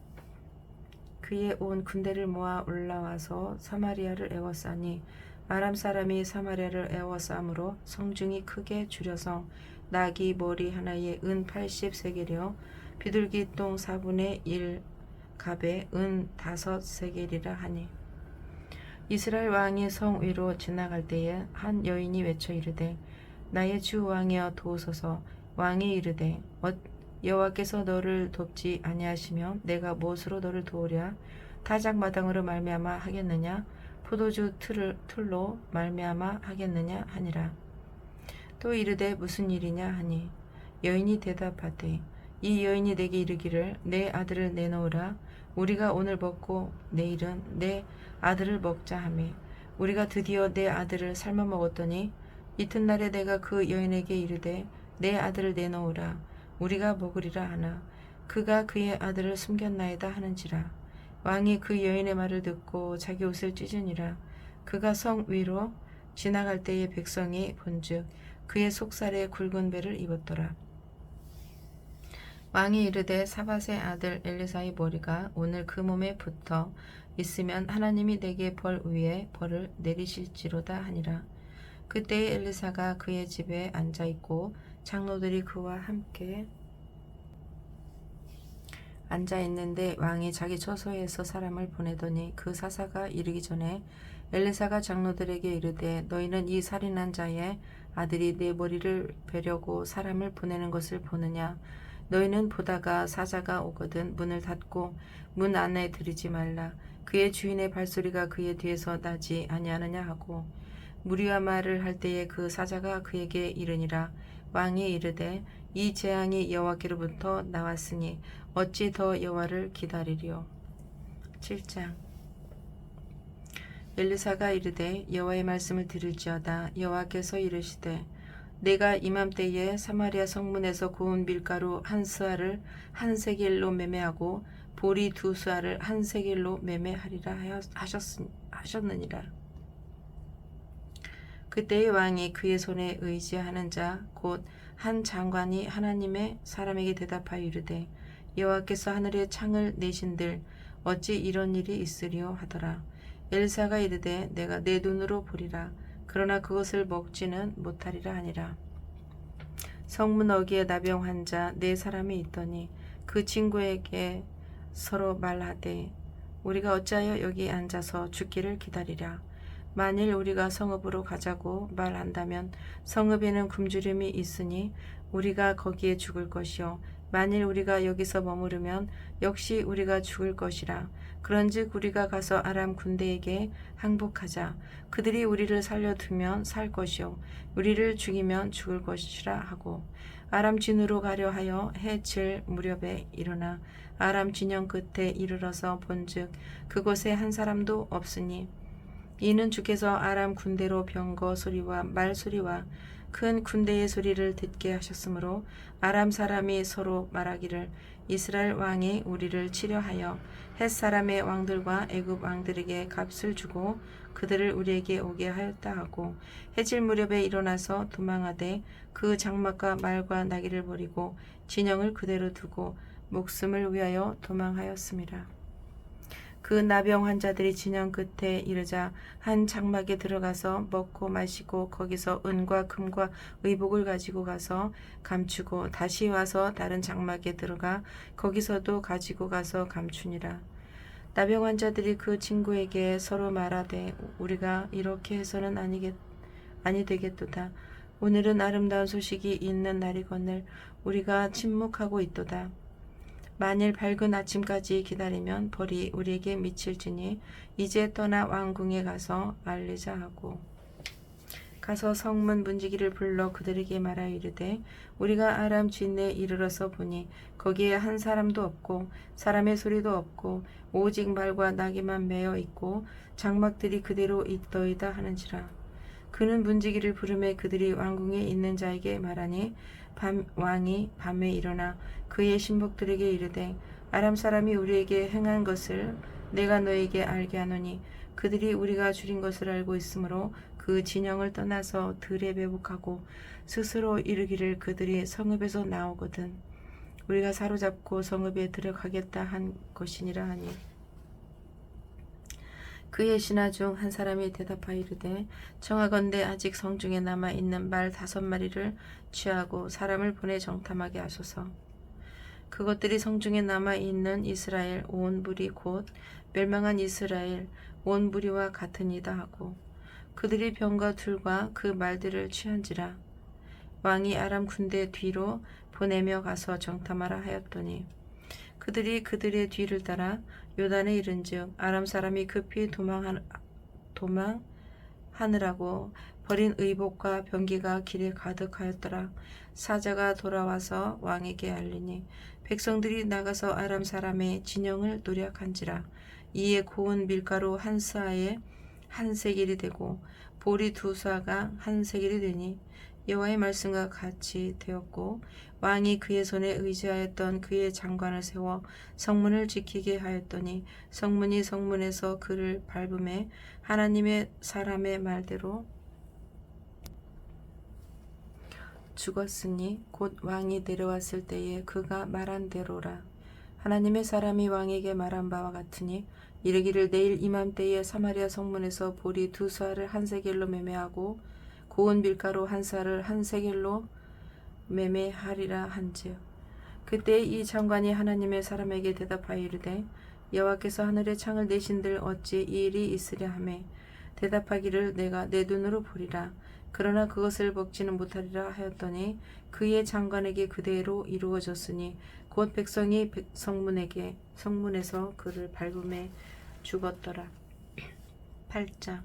그의 온 군대를 모아 올라와서 사마리아를 에워싸니 아람 사람이 사마리아를 에워싸므로 성중이 크게 줄여서 나귀 머리 하나에 은 80세겔이요 비둘기 똥 4분의 1 갑에 은 5세겔이라 하니 이스라엘 왕이 성 위로 지나갈 때에 한 여인이 외쳐 이르되 나의 주 왕이여 도우소서. 왕이 이르되 여호와께서 너를 돕지 아니하시면 내가 무엇으로 너를 도우랴? 타작마당으로 말미암아 하겠느냐? 포도주 틀로 말미암아 하겠느냐 하니라. 또 이르되 무슨 일이냐 하니 여인이 대답하되 이 여인이 내게 이르기를 내 아들을 내놓으라. 우리가 오늘 먹고 내일은 내 아들을 먹자 하며 우리가 드디어 내 아들을 삶아 먹었더니 이튿날에 내가 그 여인에게 이르되 내 아들을 내놓으라. 우리가 먹으리라 하나 그가 그의 아들을 숨겼나이다 하는지라. 왕이 그 여인의 말을 듣고 자기 옷을 찢으니라. 그가 성 위로 지나갈 때에 백성이 본즉 그의 속살에 굵은 배를 입었더라. 왕이 이르되 사밧의 아들 엘리사의 머리가 오늘 그 몸에 붙어 있으면 하나님이 내게 벌 위에 벌을 내리실지로다 하니라. 그때에 엘리사가 그의 집에 앉아 있고 장로들이 그와 함께 앉아 있는데 왕이 자기 처소에서 사람을 보내더니 그 사사가 이르기 전에 엘리사가 장로들에게 이르되 너희는 이 살인한 자의 아들이 내 머리를 베려고 사람을 보내는 것을 보느냐? 너희는 보다가 사자가 오거든 문을 닫고 문 안에 들이지 말라. 그의 주인의 발소리가 그의 뒤에서 나지 아니하느냐 하고 무리와 말을 할 때에 그 사자가 그에게 이르니라. 왕이 이르되 이 재앙이 여호와께로부터 나왔으니 어찌 더 여호와를 기다리리요. 7장. 엘리사가 이르되 여호와의 말씀을 들을지어다. 여호와께서 이르시되 내가 이맘때에 사마리아 성문에서 구운 밀가루 한 스아를 한 세겔로 매매하고 보리 2스아를 한 세겔로 매매하리라 하셨느니라. 그때의 왕이 그의 손에 의지하는 자 곧 한 장관이 하나님의 사람에게 대답하여 이르되 여호와께서 하늘에 창을 내신들 어찌 이런 일이 있으리요 하더라. 엘사가 이르되 내가 내 눈으로 보리라. 그러나 그것을 먹지는 못하리라 하니라. 성문 어귀에 나병 환자 4사람이 있더니 그 친구에게 서로 말하되 우리가 어찌하여 여기 앉아서 죽기를 기다리랴. 만일 우리가 성읍으로 가자고 말한다면 성읍에는 굶주림이 있으니 우리가 거기에 죽을 것이요 만일 우리가 여기서 머무르면 역시 우리가 죽을 것이라. 그런즉 우리가 가서 아람 군대에게 항복하자. 그들이 우리를 살려두면 살 것이요 우리를 죽이면 죽을 것이라 하고 아람 진으로 가려 하여 해질 무렵에 일어나 아람 진영 끝에 이르러서 본즉 그곳에 한 사람도 없으니 이는 주께서 아람 군대로 병거 소리와 말 소리와 큰 군대의 소리를 듣게 하셨으므로 아람 사람이 서로 말하기를 이스라엘 왕이 우리를 치려하여 헷 사람의 왕들과 애굽 왕들에게 값을 주고 그들을 우리에게 오게 하였다 하고 해질 무렵에 일어나서 도망하되 그 장막과 말과 나귀를 버리고 진영을 그대로 두고 목숨을 위하여 도망하였습니다. 그 나병 환자들이 진영 끝에 이르자 한 장막에 들어가서 먹고 마시고 거기서 은과 금과 의복을 가지고 가서 감추고 다시 와서 다른 장막에 들어가 거기서도 가지고 가서 감추니라. 나병 환자들이 그 친구에게 서로 말하되 우리가 이렇게 해서는 아니 되겠도다. 오늘은 아름다운 소식이 있는 날이거늘 우리가 침묵하고 있도다. 만일 밝은 아침까지 기다리면 벌이 우리에게 미칠지니 이제 떠나 왕궁에 가서 알리자 하고 가서 성문 문지기를 불러 그들에게 말하여 이르되 우리가 아람 진내에 이르러서 보니 거기에 한 사람도 없고 사람의 소리도 없고 오직 말과 나귀만 매어 있고 장막들이 그대로 있더이다 하는지라. 그는 문지기를 부르매 그들이 왕궁에 있는 자에게 말하니 왕이 밤에 일어나 그의 신복들에게 이르되 아람 사람이 우리에게 행한 것을 내가 너에게 알게 하노니 그들이 우리가 줄인 것을 알고 있으므로 그 진영을 떠나서 들에 매복하고 스스로 이르기를 그들이 성읍에서 나오거든 우리가 사로잡고 성읍에 들어가겠다 한 것이니라 하니 그의 신하 중 한 사람이 대답하여 이르되 청하건대 아직 성중에 남아있는 말 5마리를 취하고 사람을 보내 정탐하게 하소서. 그것들이 성중에 남아있는 이스라엘 온 무리 곧 멸망한 이스라엘 온 무리와 같으니이다 하고 그들이 병과 둘과 그 말들을 취한지라. 왕이 아람 군대 뒤로 보내며 가서 정탐하라 하였더니 그들이 그들의 뒤를 따라 요단에 이른즉 아람 사람이 급히 도망하느라고 버린 의복과 병기가 길에 가득하였더라. 사자가 돌아와서 왕에게 알리니 백성들이 나가서 아람 사람의 진영을 노략한지라. 이에 고운 밀가루 한 스아에 한 세겔이 되고 보리 2스아가 한 세겔이 되니 여호와의 말씀과 같이 되었고 왕이 그의 손에 의지하였던 그의 장관을 세워 성문을 지키게 하였더니 성문이 성문에서 그를 밟음에 하나님의 사람의 말대로 죽었으니 곧 왕이 내려왔을 때에 그가 말한 대로라. 하나님의 사람이 왕에게 말한 바와 같으니 이르기를 내일 이맘때에 사마리아 성문에서 보리 2스아를 한 세겔로 매매하고 고운 밀가루 한 스아를 한 세겔로 매매하리라 한즉 그때 이 장관이 하나님의 사람에게 대답하여 이르되 여호와께서 하늘의 창을 내신들 어찌 이 일이 있으랴 하매 대답하기를 내가 내 눈으로 보리라. 그러나 그것을 먹지는 못하리라 하였더니 그의 장관에게 그대로 이루어졌으니 곧 백성이 성문에서 그를 밟음에 죽었더라. 8장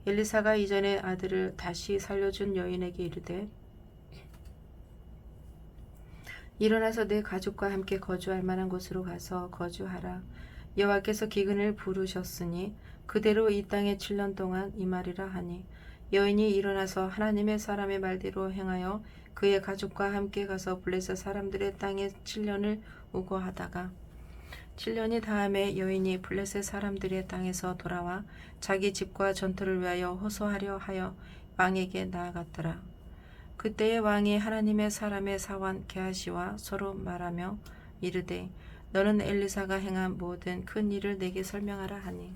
엘리사가 이전에 아들을 다시 살려준 여인에게 이르되 일어나서 내 가족과 함께 거주할 만한 곳으로 가서 거주하라. 여호와께서 기근을 부르셨으니 그대로 이 땅에 7년 동안 임하리라 하니 여인이 일어나서 하나님의 사람의 말대로 행하여 그의 가족과 함께 가서 블레셋 사람들의 땅에 7년을 우거하다가 7년이 다음에 여인이 블레셋 사람들의 땅에서 돌아와 자기 집과 전투를 위하여 호소하려 하여 왕에게 나아갔더라. 그때에 왕이 하나님의 사람의 사원 게하시와 서로 말하며 이르되 너는 엘리사가 행한 모든 큰 일을 내게 설명하라 하니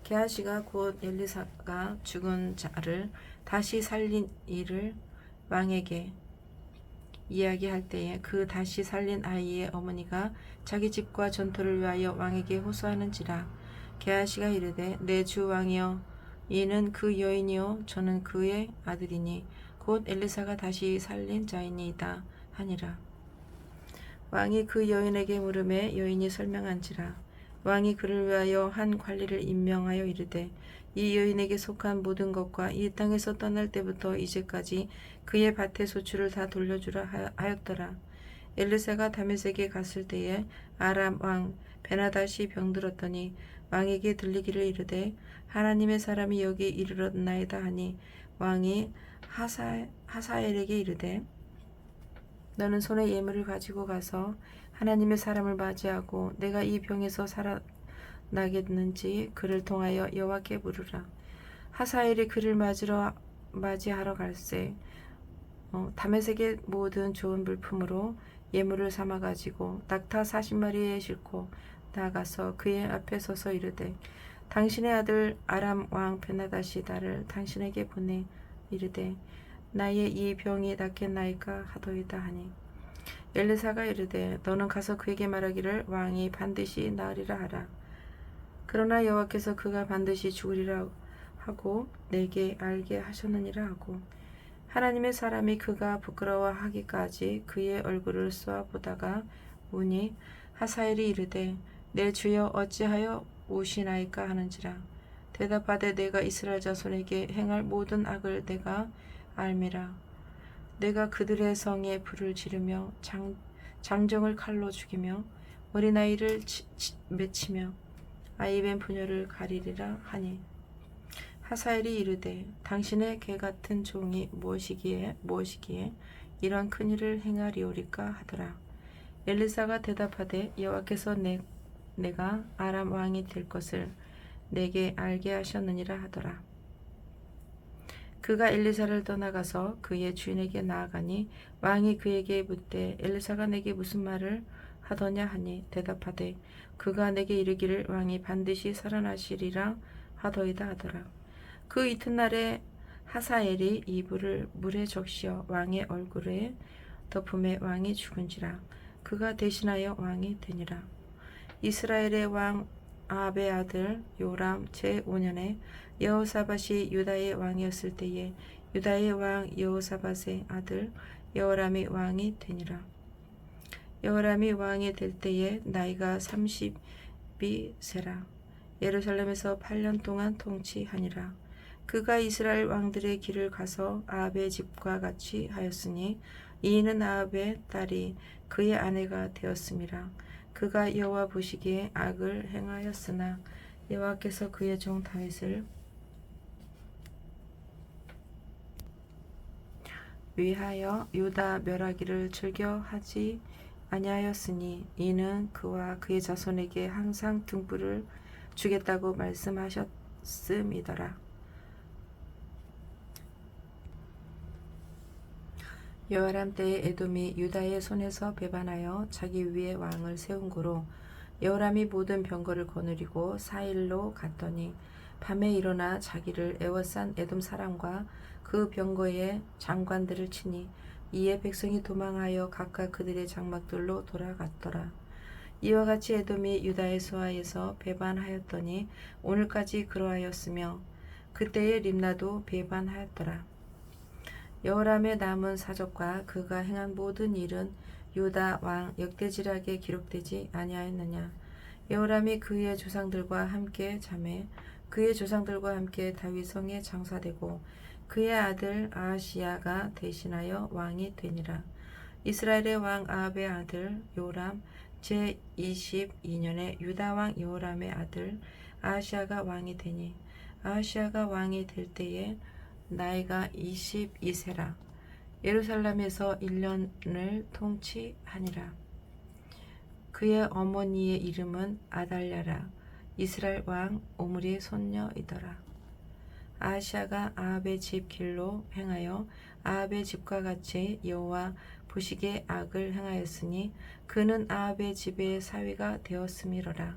게하시가 곧 엘리사가 죽은 자를 다시 살린 일을 왕에게 이야기할 때에 그 다시 살린 아이의 어머니가 자기 집과 전투를 위하여 왕에게 호소하는지라. 게하시가 이르되 내 주 왕이여 이는 그 여인이요 저는 그의 아들이니 곧 엘리사가 다시 살린 자이니이다 하니라. 왕이 그 여인에게 물음에 여인이 설명한지라. 왕이 그를 위하여 한 관리를 임명하여 이르되 이 여인에게 속한 모든 것과 이 땅에서 떠날 때부터 이제까지 그의 밭의 소출을 다 돌려주라 하였더라. 엘리사가 다메섹에 갔을 때에 아람 왕 베나닷이 병들었더니 왕에게 들리기를 이르되 하나님의 사람이 여기 이르렀나이다 하니 왕이 하사엘에게 이르되 너는 손에 예물을 가지고 가서 하나님의 사람을 맞이하고 내가 이 병에서 살아나겠는지 그를 통하여 여호와께 물으라. 하사엘이 그를 맞이하러 갈새 다메섹의 모든 좋은 물품으로 예물을 삼아 가지고 낙타 40마리에 싣고 나아가서 그의 앞에 서서 이르되 당신의 아들 아람 왕 베나다시 나를 당신에게 보내 이르되 나의 이 병이 낫겠나이까 하더이다 하니 엘리사가 이르되 너는 가서 그에게 말하기를 왕이 반드시 나으리라 하라. 그러나 여호와께서 그가 반드시 죽으리라 하고 내게 알게 하셨느니라 하고 하나님의 사람이 그가 부끄러워하기까지 그의 얼굴을 쏘아보다가 우니 하사엘이 이르되 내 주여 어찌하여 우시나이까 하는지라. 대답하되 내가 이스라엘 자손에게 행할 모든 악을 내가 알미라. 내가 그들의 성에 불을 지르며 장정을 칼로 죽이며 어린아이를 맺히며 아이벤 부녀를 가리리라 하니 하사엘이 이르되 당신의 개같은 종이 무엇이기에 이런 큰일을 행하리오리까 하더라. 엘리사가 대답하되 여호와께서 내가 아람 왕이 될 것을 내게 알게 하셨느니라 하더라. 그가 엘리사를 떠나가서 그의 주인에게 나아가니 왕이 그에게 묻되 엘리사가 내게 무슨 말을 하더냐 하니 대답하되 그가 내게 이르기를 왕이 반드시 살아나시리라 하더이다 하더라. 그 이튿날에 하사엘이 이불을 물에 적시어 왕의 얼굴에 덮음에 왕이 죽은지라. 그가 대신하여 왕이 되니라. 이스라엘의 왕 아합의 아들 요람 제5년에 여호사밧이 유다의 왕이었을 때에 유다의 왕 여호사밧의 아들 여호람이 왕이 되니라. 여호람이 왕이 될 때에 나이가 30이 세라. 예루살렘에서 8년 동안 통치하니라. 그가 이스라엘 왕들의 길을 가서 아합의 집과 같이 하였으니 이는 아합의 딸이 그의 아내가 되었음이라. 그가 여호와 보시기에 악을 행하였으나 여호와께서 그의 종 다윗을 위하여 유다 멸하기를 즐겨 하지 아니하였으니 이는 그와 그의 자손에게 항상 등불을 주겠다고 말씀하셨음이더라. 여호람 때에 에돔이 유다의 손에서 배반하여 자기 위에 왕을 세운 고로 여호람이 모든 병거를 거느리고 사일로 갔더니 밤에 일어나 자기를 애워싼 에돔 사람과 그 병거의 장관들을 치니 이에 백성이 도망하여 각각 그들의 장막들로 돌아갔더라. 이와 같이 에돔이 유다의 수하에서 배반하였더니 오늘까지 그러하였으며 그때의 림나도 배반하였더라. 여호람의 남은 사적과 그가 행한 모든 일은 유다 왕 역대지락에 기록되지 아니하였느냐. 여호람이 그의 조상들과 함께 자매 그의 조상들과 함께 다윗 성에 장사되고 그의 아들 아하시야가 대신하여 왕이 되니라. 이스라엘의 왕 아합의 아들 요람 제22년에 유다 왕 여호람의 아들 아하시야가 왕이 되니 아하시야가 왕이 될 때에 나이가 22세라. 예루살렘에서 1년을 통치하니라. 그의 어머니의 이름은 아달랴라. 이스라엘 왕 오므리의 손녀이더라. 아하시야가 아합의 집 길로 행하여 아합의 집과 같이 여호와 보시기에 악을 행하였으니 그는 아합의 집의 사위가 되었음이로라.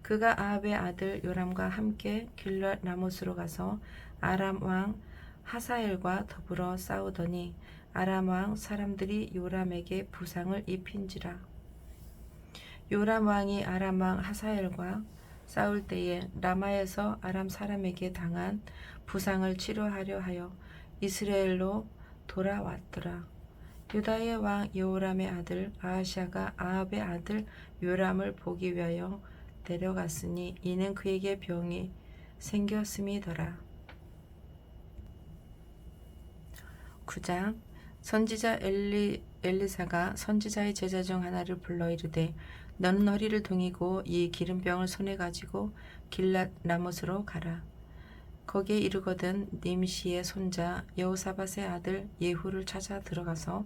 그가 아합의 아들 요람과 함께 길랏 라못으로 가서 아람 왕 하사엘과 더불어 싸우더니 아람 왕 사람들이 요람에게 부상을 입힌지라. 요람 왕이 아람 왕 하사엘과 싸울 때에 라마에서 아람 사람에게 당한 부상을 치료하려 하여 이스라엘로 돌아왔더라. 유다의 왕 여호람의 아들 아하시야가 아합의 아들 요람을 보기 위하여 데려갔으니 이는 그에게 병이 생겼음이더라. 9장 선지자 엘리사가 선지자의 제자 중 하나를 불러 이르되 너는 허리를 동이고 이 기름병을 손에 가지고 길랏 라못으로 가라. 거기에 이르거든 님시의 손자 여호사밧의 아들 예후를 찾아 들어가서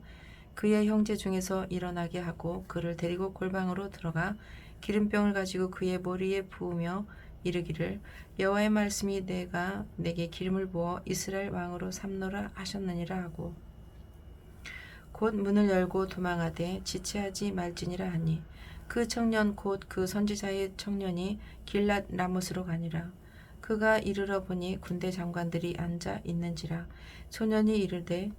그의 형제 중에서 일어나게 하고 그를 데리고 골방으로 들어가 기름병을 가지고 그의 머리에 부으며 이르기를 여호와의 말씀이 내가 내게 기름을 부어 이스라엘 왕으로 삼노라 하셨느니라 하고 곧 문을 열고 도망하되 지체하지 말지니라 하니 그 청년 곧 그 선지자의 청년이 길랏 라못으로 가니라. 그가 이르러 보니 군대 장관들이 앉아 있는지라. 소년이 이르되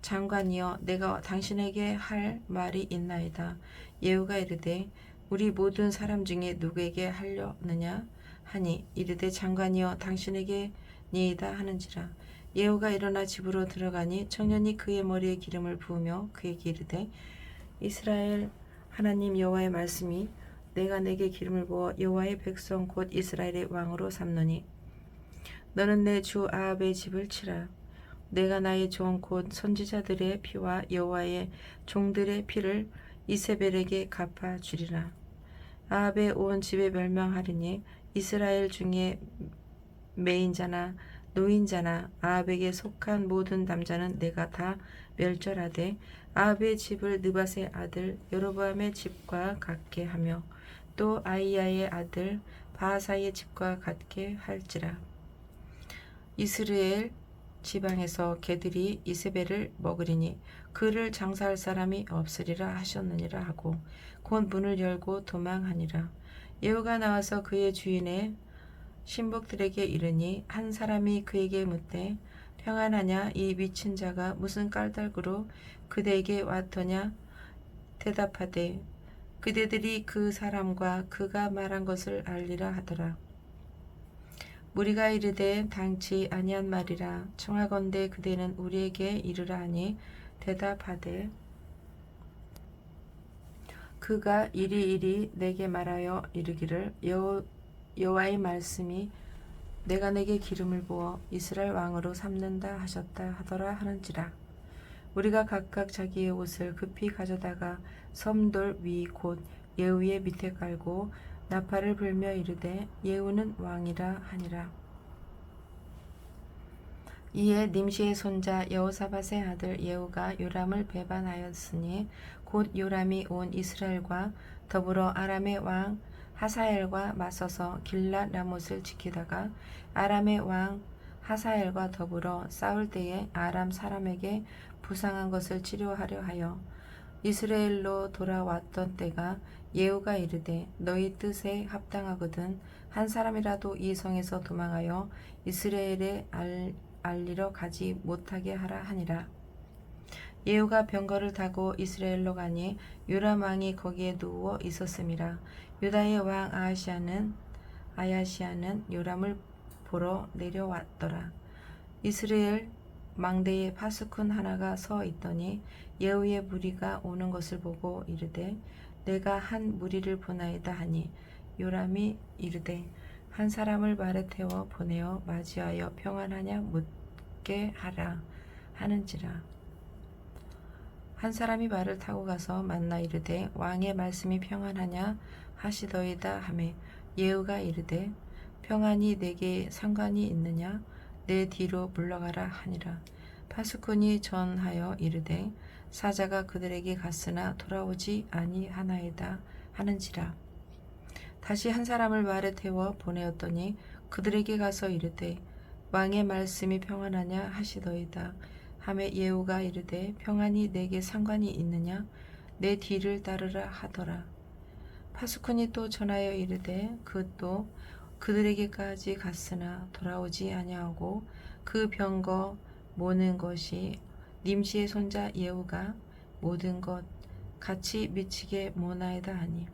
장관이여 내가 당신에게 할 말이 있나이다. 예후가 이르되 우리 모든 사람 중에 누구에게 하려느냐 하니 이르되 장관이여 당신에게 니이다 하는지라. 예후가 일어나 집으로 들어가니 청년이 그의 머리에 기름을 부으며 그에게 이르되 이스라엘 하나님 여호와의 말씀이 내가 내게 기름을 부어 여호와의 백성 곧 이스라엘의 왕으로 삼노니 너는 내 주 아합의 집을 치라. 내가 나의 종 곧 선지자들의 피와 여호와의 종들의 피를 이세벨에게 갚아주리라. 아합의 온 집에 멸망하리니 이스라엘 중에 매인자나 노인자나 아합에게 속한 모든 남자는 내가 다 멸절하되 아합의 집을 느밧의 아들 여로보암의 집과 같게 하며 또 아이야의 아들 바하사의 집과 같게 할지라. 이스라엘 지방에서 개들이 이세벨을 먹으리니 그를 장사할 사람이 없으리라 하셨느니라 하고 곧 문을 열고 도망하니라. 예후가 나와서 그의 주인의 신복들에게 이르니 한 사람이 그에게 묻되 평안하냐 이 미친 자가 무슨 까닭으로 그대에게 왔더냐 대답하되 그대들이 그 사람과 그가 말한 것을 알리라 하더라. 우리가 이르되 당치 아니한 말이라. 청하건대 그대는 우리에게 이르라 하니 대답하되 그가 이리 내게 말하여 이르기를 여호와의 말씀이 내가 내게 기름을 부어 이스라엘 왕으로 삼는다 하셨다 하더라 하는지라. 우리가 각각 자기의 옷을 급히 가져다가 섬돌 위 곧 예후의 밑에 깔고 나팔을 불며 이르되 예후는 왕이라 하니라. 이에 nim시의 손자 여호사밧의 아들 예후가 요람을 배반하였으니 곧 요람이 온 이스라엘과 더불어 아람의 왕 하사엘과 맞서서 길랏 라못을 지키다가 아람의 왕 하사엘과 더불어 싸울 때에 아람 사람에게 부상한 것을 치료하려 하여 이스라엘로 돌아왔던 때가 예후가 이르되 너희 뜻에 합당하거든 한 사람이라도 이 성에서 도망하여 이스라엘에 알리러 가지 못하게 하라 하니라. 예후가 병거를 타고 이스라엘로 가니 요람 왕이 거기에 누워 있었음이라. 유다의 왕 아야시아는 요람을 보러 내려왔더라. 이스라엘 망대에 파수꾼 하나가 서 있더니 예후의 무리가 오는 것을 보고 이르되 내가 한 무리를 보나이다 하니 요람이 이르되 한 사람을 말에 태워 보내어 맞이하여 평안하냐 묻게 하라 하는지라. 한 사람이 말을 타고 가서 만나 이르되 왕의 말씀이 평안하냐 하시더이다 하매 예후가 이르되 평안이 내게 상관이 있느냐 내 뒤로 물러가라 하니라. 파수꾼이 전하여 이르되 사자가 그들에게 갔으나 돌아오지 아니하나이다 하는지라. 다시 한 사람을 말에 태워 보내었더니 그들에게 가서 이르되 왕의 말씀이 평안하냐 하시더이다 하매 예후가 이르되 평안이 내게 상관이 있느냐 내 뒤를 따르라 하더라. 파수꾼이 또 전하여 이르되 또 그들에게까지 갔으나 돌아오지 아니하고 그 병거 모는 것이 nim시의 손자 예후가 모든 것 같이 미치게 모나이다 하니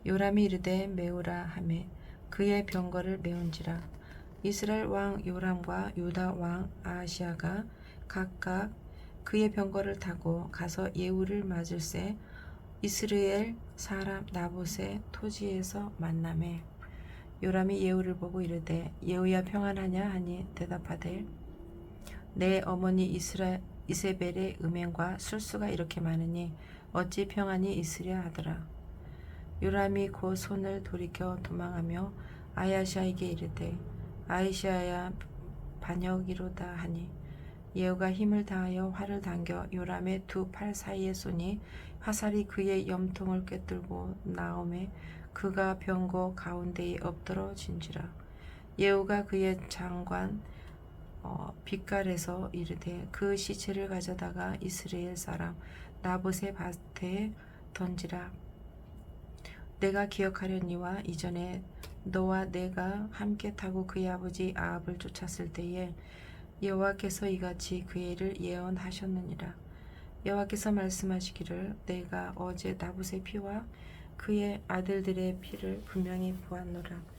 요람이 이르되 메우라 하매 그의 병거를 메운지라. 이스라엘 왕 요람과 유다 왕 아하시아가 각각 그의 병거를 타고 가서 예후를 맞을새 이스라엘 사람 나봇의 토지에서 만나매 요람이 예후를 보고 이르되 예후야 평안하냐 하니 대답하되 내 어머니 이세벨의 음행과 술수가 이렇게 많으니 어찌 평안이 있으랴 하더라. 요람이 곧 손을 돌이켜 도망하며 아야시아에게 이르되 아이시아야 반역이로다 하니 예후가 힘을 다하여 활을 당겨 요람의 두 팔 사이에 쏘니 화살이 그의 염통을 꿰뚫고 나오매 그가 병거 가운데에 엎드러진지라. 예후가 그의 장관 빛깔에서 이르되 그 시체를 가져다가 이스라엘 사람 나봇의 밭에 던지라. 내가 기억하려니와 이전에 너와 내가 함께 타고 그의 아버지 아합을 쫓았을 때에 여호와께서 이같이 그의 일을 예언하셨느니라. 여호와께서 말씀하시기를 내가 어제 나봇의 피와 그의 아들들의 피를 분명히 보았노라.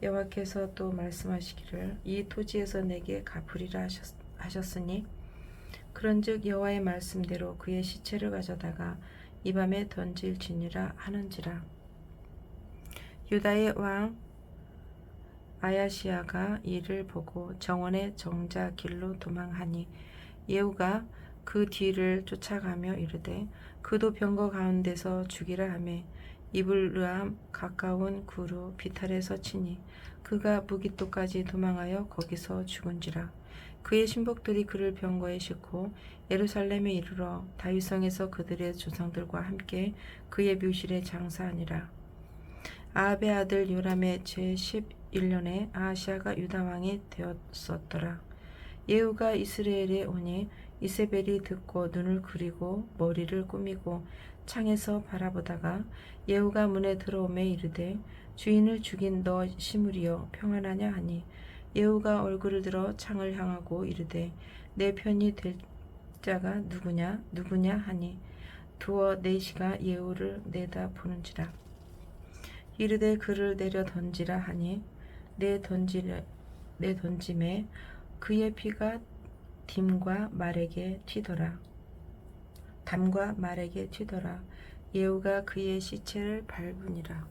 여호와께서 또 말씀하시기를 이 토지에서 내게 갚으리라 하셨으니 그런즉 여호와의 말씀대로 그의 시체를 가져다가 이 밤에 던질지니라 하는지라. 유다의 왕 아야시아가 이를 보고 정원의 정자 길로 도망하니 예후가 그 뒤를 쫓아가며 이르되 그도 병거 가운데서 죽이라 하매 이블르암 가까운 구루 비탈에서 치니 그가 무깃도까지 도망하여 거기서 죽은지라. 그의 신복들이 그를 병거에 싣고 예루살렘에 이르러 다윗성에서 그들의 조상들과 함께 그의 묘실에 장사하니라. 아합의 아들 요람의 제11년에 아하시아가 유다 왕이 되었었더라. 예후가 이스라엘에 오니 이세벨이 듣고 눈을 그리고 머리를 꾸미고 창에서 바라보다가 예후가 문에 들어오매 이르되 주인을 죽인 너 시므리여 평안하냐 하니 예후가 얼굴을 들어 창을 향하고 이르되 내 편이 될 자가 누구냐 하니 두어 네시가 예후를 내다 보는지라. 이르되 그를 내려 던지라 하니 내 던짐에 그의 피가 담과 말에게 튀더라. 예후가 그의 시체를 밟으니라.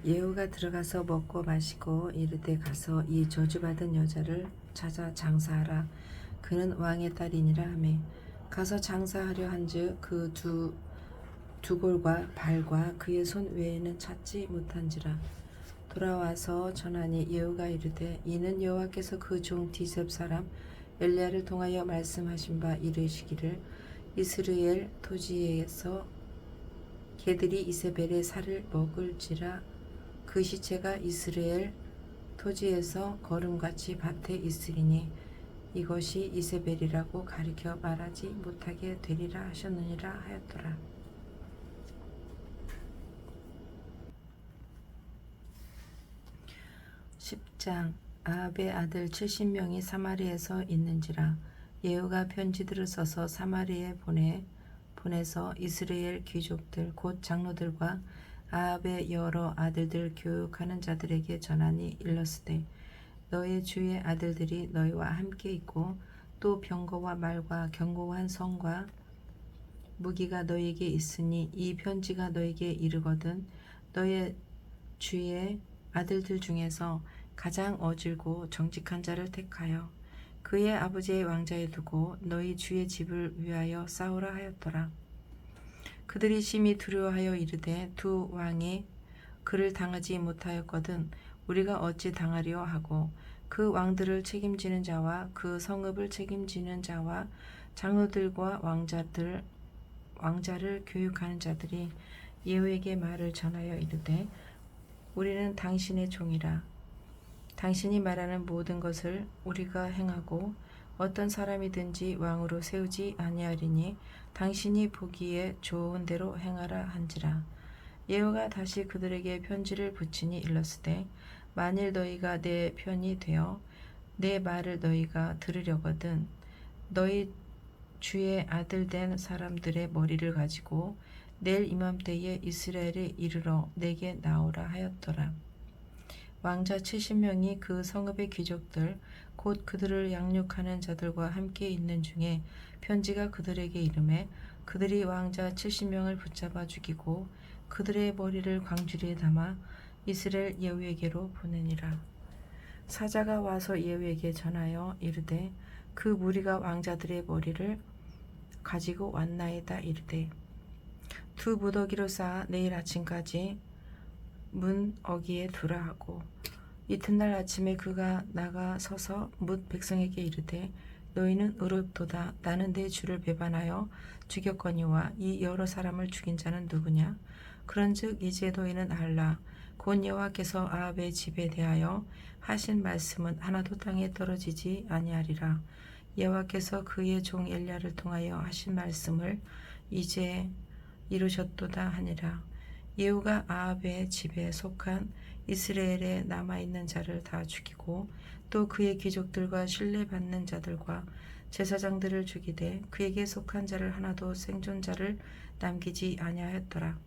예후가 들어가서 먹고 마시고 이르되 가서 이 저주받은 여자를 찾아 장사하라. 그는 왕의 딸이니라 하매 가서 장사하려 한즉 그 두 골과 발과 그의 손 외에는 찾지 못한지라. 돌아와서 전하니 예후가 이르되 이는 여호와께서 그 종 디셉 사람 엘리야를 통하여 말씀하신 바 이르시기를 이스라엘 토지에서 개들이 이세벨의 살을 먹을지라. 그 시체가 이스라엘 토지에서 거름같이 밭에 있으리니 이것이 이세벨이라고 가리켜 말하지 못하게 되리라 하셨느니라 하였더라. 10장. 아합의 아들 70명이 사마리에서 있는지라. 예후가 편지들을 써서 사마리에 보내서 이스라엘 귀족들 곧 장로들과 아합의 여러 아들들 교육하는 자들에게 전하니 일렀으되 너의 주의 아들들이 너희와 함께 있고 또 병거와 말과 견고한 성과 무기가 너희에게 있으니 이 편지가 너희에게 이르거든 너의 주의 아들들 중에서 가장 어질고 정직한 자를 택하여 그의 아버지의 왕자에 두고 너희 주의 집을 위하여 싸우라 하였더라. 그들이 심히 두려워하여 이르되 두 왕이 그를 당하지 못하였거든 우리가 어찌 당하리요 하고 그 왕들을 책임지는 자와 그 성읍을 책임지는 자와 장로들과 왕자를 교육하는 자들이 예후에게 말을 전하여 이르되 우리는 당신의 종이라. 당신이 말하는 모든 것을 우리가 행하고 어떤 사람이든지 왕으로 세우지 아니하리니 당신이 보기에 좋은 대로 행하라 한지라. 예후가 다시 그들에게 편지를 붙이니 일렀으되 만일 너희가 내 편이 되어 내 말을 너희가 들으려거든 너희 주의 아들 된 사람들의 머리를 가지고 내일 이맘때에 이스라엘에 이르러 내게 나오라 하였더라. 왕자 70명이 그 성읍의 귀족들 곧 그들을 양육하는 자들과 함께 있는 중에 편지가 그들에게 이르매 그들이 왕자 70명을 붙잡아 죽이고 그들의 머리를 광주리에 담아 이스라엘 예후에게로 보내니라. 사자가 와서 예후에게 전하여 이르되 그 무리가 왕자들의 머리를 가지고 왔나이다 이르되 두 무더기로 쌓아 내일 아침까지 문 어귀에 두라 하고 이튿날 아침에 그가 나가 서서 뭇 백성에게 이르되 너희는 의롭도다. 나는 내 주를 배반하여 죽였거니와 이 여러 사람을 죽인 자는 누구냐? 그런즉 이제 너희는 알라. 곧 여호와께서 아합의 집에 대하여 하신 말씀은 하나도 땅에 떨어지지 아니하리라. 여호와께서 그의 종 엘리야를 통하여 하신 말씀을 이제 이루셨도다 하니라. 예후가 아합의 집에 속한 이스라엘에 남아있는 자를 다 죽이고 또 그의 귀족들과 신뢰받는 자들과 제사장들을 죽이되 그에게 속한 자를 하나도 생존자를 남기지 아니하였더라.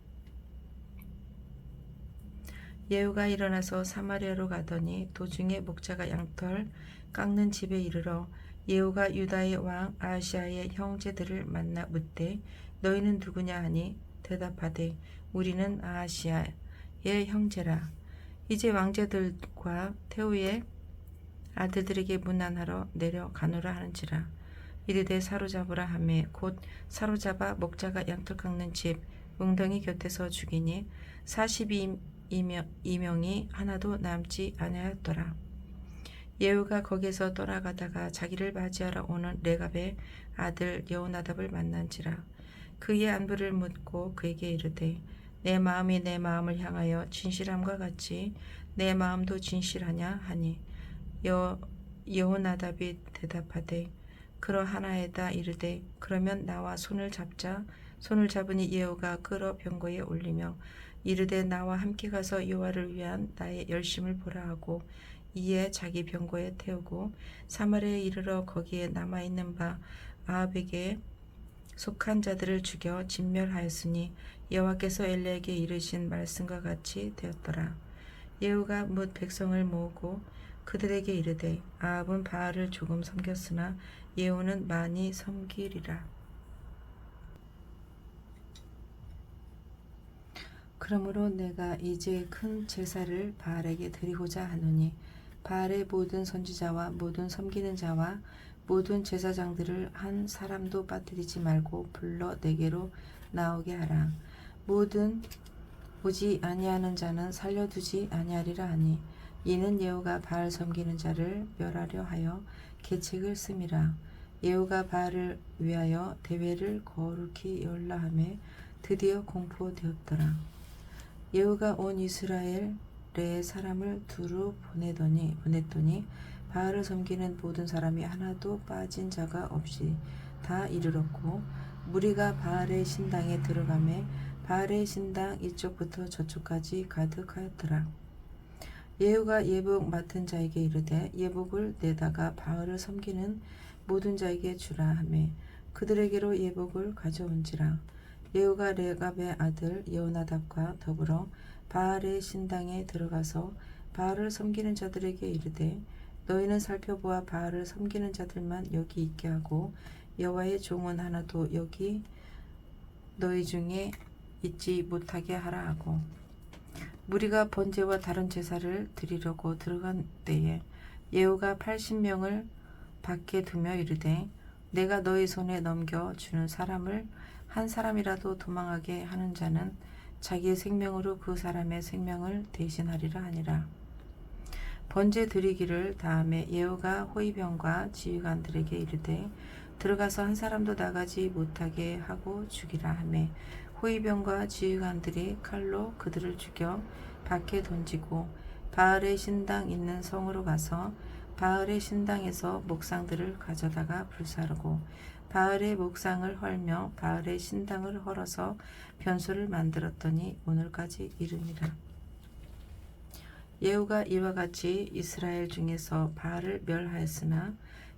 예후가 일어나서 사마리아로 가더니 도중에 목자가 양털 깎는 집에 이르러 예후가 유다의 왕 아하시아의 형제들을 만나 묻되 너희는 누구냐 하니 대답하되 우리는 아하시아의 형제라. 이제 왕제들과 태후의 아들들에게 문안하러 내려가노라 하는지라. 이르되 사로잡으라 하매 곧 사로잡아 목자가 양털 깎는 집 웅덩이 곁에서 죽이니 42명이 하나도 남지 아니하였더라. 예후가 거기서 떠나가다가 자기를 맞이하러 오는 레갑의 아들 여호나답을 만난지라. 그의 안부를 묻고 그에게 이르되 내 마음이 내 마음을 향하여 진실함과 같이 내 마음도 진실하냐 하니 여호나답이 대답하되 그러하나이다. 이르되 그러면 나와 손을 잡자. 손을 잡으니 예후가 끌어 병거에 올리며 이르되 나와 함께 가서 여호와를 위한 나의 열심을 보라 하고 이에 자기 병거에 태우고 사마리아에 이르러 거기에 남아있는 바 아합에게 속한 자들을 죽여 진멸하였으니 여호와께서 엘리야에게 이르신 말씀과 같이 되었더라. 예후가 뭇 백성을 모으고 그들에게 이르되 아합은 바알을 조금 섬겼으나 예후는 많이 섬기리라. 그러므로 내가 이제 큰 제사를 바알에게 드리고자 하노니 바알의 모든 선지자와 모든 섬기는 자와 모든 제사장들을 한 사람도 빠뜨리지 말고 불러 내게로 나오게 하라. 모든 오지 아니하는 자는 살려두지 아니하리라 하니 이는 예후가 바알 섬기는 자를 멸하려 하여 계책을 씀이라. 예후가 바알을 위하여 대회를 거룩히 열라 하매 드디어 공포되었더라. 예후가 온 이스라엘에 사람을 두루 보냈더니 바알을 섬기는 모든 사람이 하나도 빠진 자가 없이 다 이르렀고 무리가 바알의 신당에 들어가매 바알의 신당 이쪽부터 저쪽까지 가득하였더라. 예후가 예복 맡은 자에게 이르되 예복을 내다가 바알을 섬기는 모든 자에게 주라 하매 그들에게로 예복을 가져온지라. 예후가 레갑의 아들 여호나답과 더불어 바알의 신당에 들어가서 바알을 섬기는 자들에게 이르되 너희는 살펴보아 바알을 섬기는 자들만 여기 있게 하고 여호와의 종은 하나도 여기 너희 중에 있지 못하게 하라 하고 무리가 번제와 다른 제사를 드리려고 들어간 때에 예후가 80명을 밖에 두며 이르되 내가 너희 손에 넘겨 주는 사람을 한 사람이라도 도망하게 하는 자는 자기의 생명으로 그 사람의 생명을 대신하리라 하니라. 번제 드리기를 다음에 예후가 호위병과 지휘관들에게 이르되 들어가서 한 사람도 나가지 못하게 하고 죽이라 하매 호위병과 지휘관들이 칼로 그들을 죽여 밖에 던지고 바알의 신당 있는 성으로 가서 바알의 신당에서 목상들을 가져다가 불사르고 바알의 목상을 헐며 바알의 신당을 헐어서 변소를 만들었더니 오늘까지 이르니라. 예후가 이와 같이 이스라엘 중에서 바알을 멸하였으나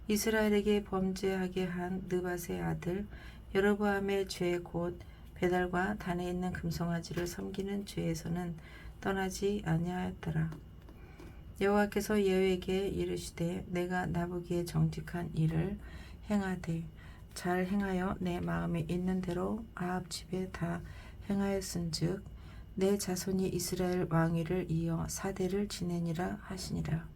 이스라엘에게 범죄하게 한 느밧의 아들 여로보암의 죄 곧 베달과 단에 있는 금송아지를 섬기는 죄에서는 떠나지 아니하였더라. 여호와께서 예후에게 이르시되 내가 나보기에 정직한 일을 행하되 잘 행하여 내 마음에 있는 대로 아합 집에 다 행하였은즉 내 자손이 이스라엘 왕위를 이어 4대를 지내니라 하시니라.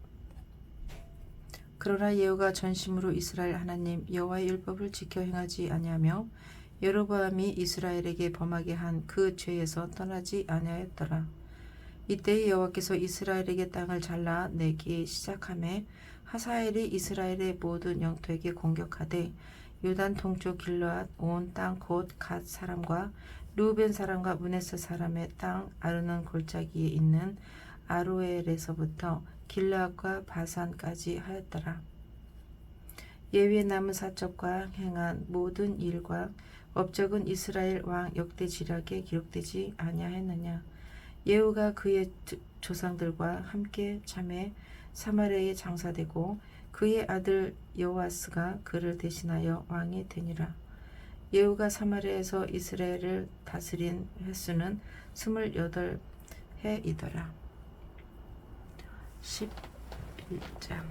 그러나 예후가 전심으로 이스라엘 하나님 여호와의 율법을 지켜 행하지 아니하며 여로보암이 이스라엘에게 범하게 한 그 죄에서 떠나지 아니하였더라. 이때 여호와께서 이스라엘에게 땅을 잘라 내기 시작하매 하사엘이 이스라엘의 모든 영토에게 공격하되 요단 동쪽 길르앗 온 땅 곧 갓 사람과 르우벤 사람과 므낫세 사람의 땅 아르논 골짜기에 있는 아로엘에서부터 길르앗과 바산까지 하였더라. 예후의 남은 사적과 행한 모든 일과 업적은 이스라엘 왕 역대지략에 기록되지 아니하였느냐. 예후가 그의 조상들과 함께 참에 사마리아에 장사되고 그의 아들 여호아스가 그를 대신하여 왕이 되니라. 예후가 사마리아에서 이스라엘을 다스린 횟수는 28해이더라. 11장.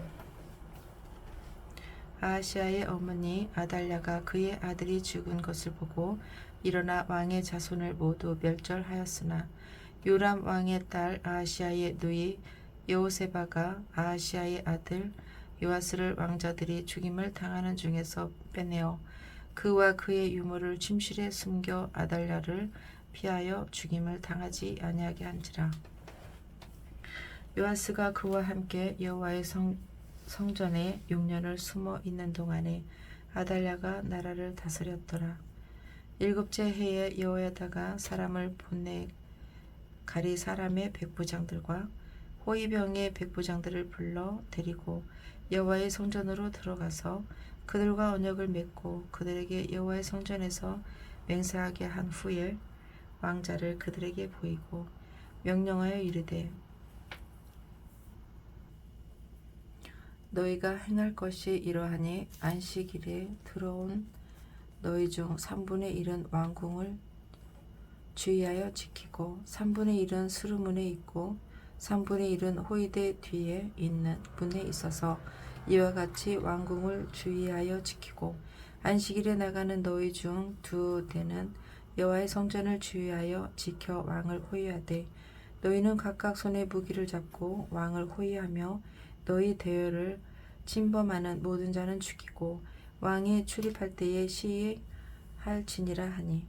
아하시아의 어머니 아달랴가 그의 아들이 죽은 것을 보고 일어나 왕의 자손을 모두 멸절하였으나 요람 왕의 딸 아하시아의 누이 여호세바가 아하시아의 아들 요아스를 왕자들이 죽임을 당하는 중에서 빼내어 그와 그의 유모를 침실에 숨겨 아달랴를 피하여 죽임을 당하지 아니하게 한지라. 요아스가 그와 함께 여호와의 성전에 6년을 숨어 있는 동안에 아달랴가 나라를 다스렸더라. 7째 해에 여호야다가 사람을 보내 가리 사람의 백부장들과 호위병의 백부장들을 불러 데리고 여호와의 성전으로 들어가서 그들과 언약을 맺고 그들에게 여호와의 성전에서 맹세하게 한 후에 왕자를 그들에게 보이고 명령하여 이르되 너희가 행할 것이 이러하니 안식일에 들어온 너희 중 3분의 1은 왕궁을 주의하여 지키고 3분의 1은 수르문에 있고 3분의 1은 호위대 뒤에 있는 문에 있어서 이와 같이 왕궁을 주의하여 지키고 안식일에 나가는 너희 중 2대는 여호와의 성전을 주의하여 지켜 왕을 호위하되 너희는 각각 손에 무기를 잡고 왕을 호위하며 너희 대열을 침범하는 모든 자는 죽이고 왕이 출입할 때에 시할지니라 하니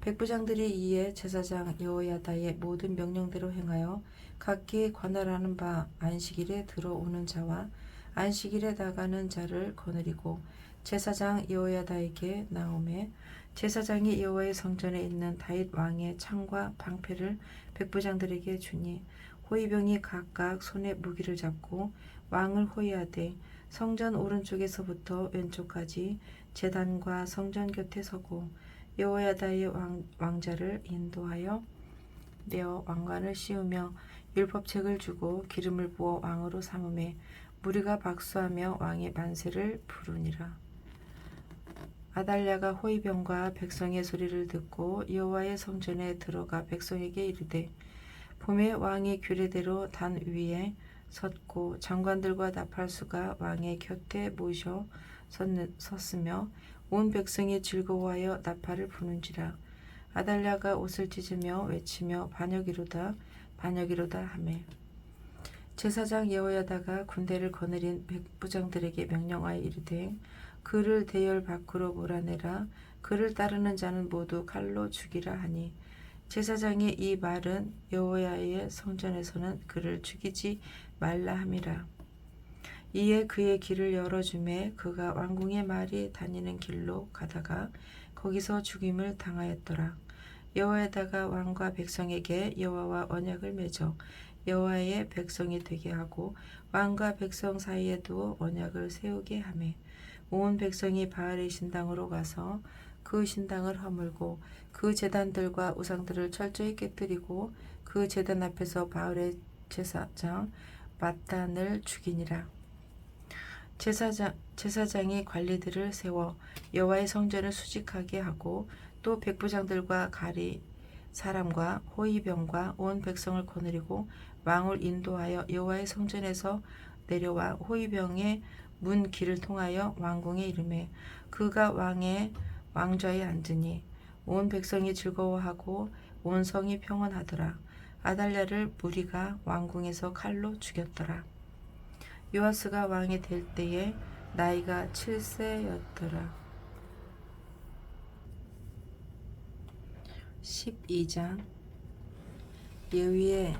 백부장들이 이에 제사장 여호야다의 모든 명령대로 행하여 각기 관할하는 바 안식일에 들어오는 자와 안식일에 나가는 자를 거느리고 제사장 여호야다에게 나오매 제사장이 여호와의 성전에 있는 다윗 왕의 창과 방패를 백부장들에게 주니 호위병이 각각 손에 무기를 잡고 왕을 호위하되 성전 오른쪽에서부터 왼쪽까지 제단과 성전 곁에 서고 여호야다의 왕자를 인도하여 내어 왕관을 씌우며 율법책을 주고 기름을 부어 왕으로 삼음에 무리가 박수하며 왕의 만세를 부르니라. 아달랴가 호위병과 백성의 소리를 듣고 여호와의 성전에 들어가 백성에게 이르되 봄에 왕이 규례대로 단 위에 섰고 장관들과 나팔수가 왕의 곁에 모셔 섰으며 온 백성이 즐거워하여 나팔을 부는지라. 아달랴가 옷을 찢으며 외치며 반역이로다 반역이로다 하매 제사장 여호야다가 군대를 거느린 백부장들에게 명령하여 이르되 그를 대열 밖으로 몰아내라. 그를 따르는 자는 모두 칼로 죽이라 하니 제사장의 이 말은 여호와의 성전에서는 그를 죽이지 말라 함이라. 이에 그의 길을 열어주매 그가 왕궁의 말이 다니는 길로 가다가 거기서 죽임을 당하였더라. 여호야다가 왕과 백성에게 여호와와 언약을 맺어 여호와의 백성이 되게 하고 왕과 백성 사이에도 언약을 세우게 하매 온 백성이 바알의 신당으로 가서 그 신당을 허물고 그 제단들과 우상들을 철저히 깨뜨리고 그 제단 앞에서 바알의 제사장 맏단을 죽이니라. 제사장이 관리들을 세워 여호와의 성전을 수직하게 하고 또 백부장들과 가리 사람과 호위병과 온 백성을 거느리고 왕을 인도하여 여호와의 성전에서 내려와 호위병의 문 길을 통하여 왕궁에 이르매 그가 왕의 왕좌에 앉으니 온 백성이 즐거워하고 온 성이 평안하더라. 아달랴를 무리가 왕궁에서 칼로 죽였더라. 요아스가 왕이 될 때에 나이가 7세였더라. 12장. 예후의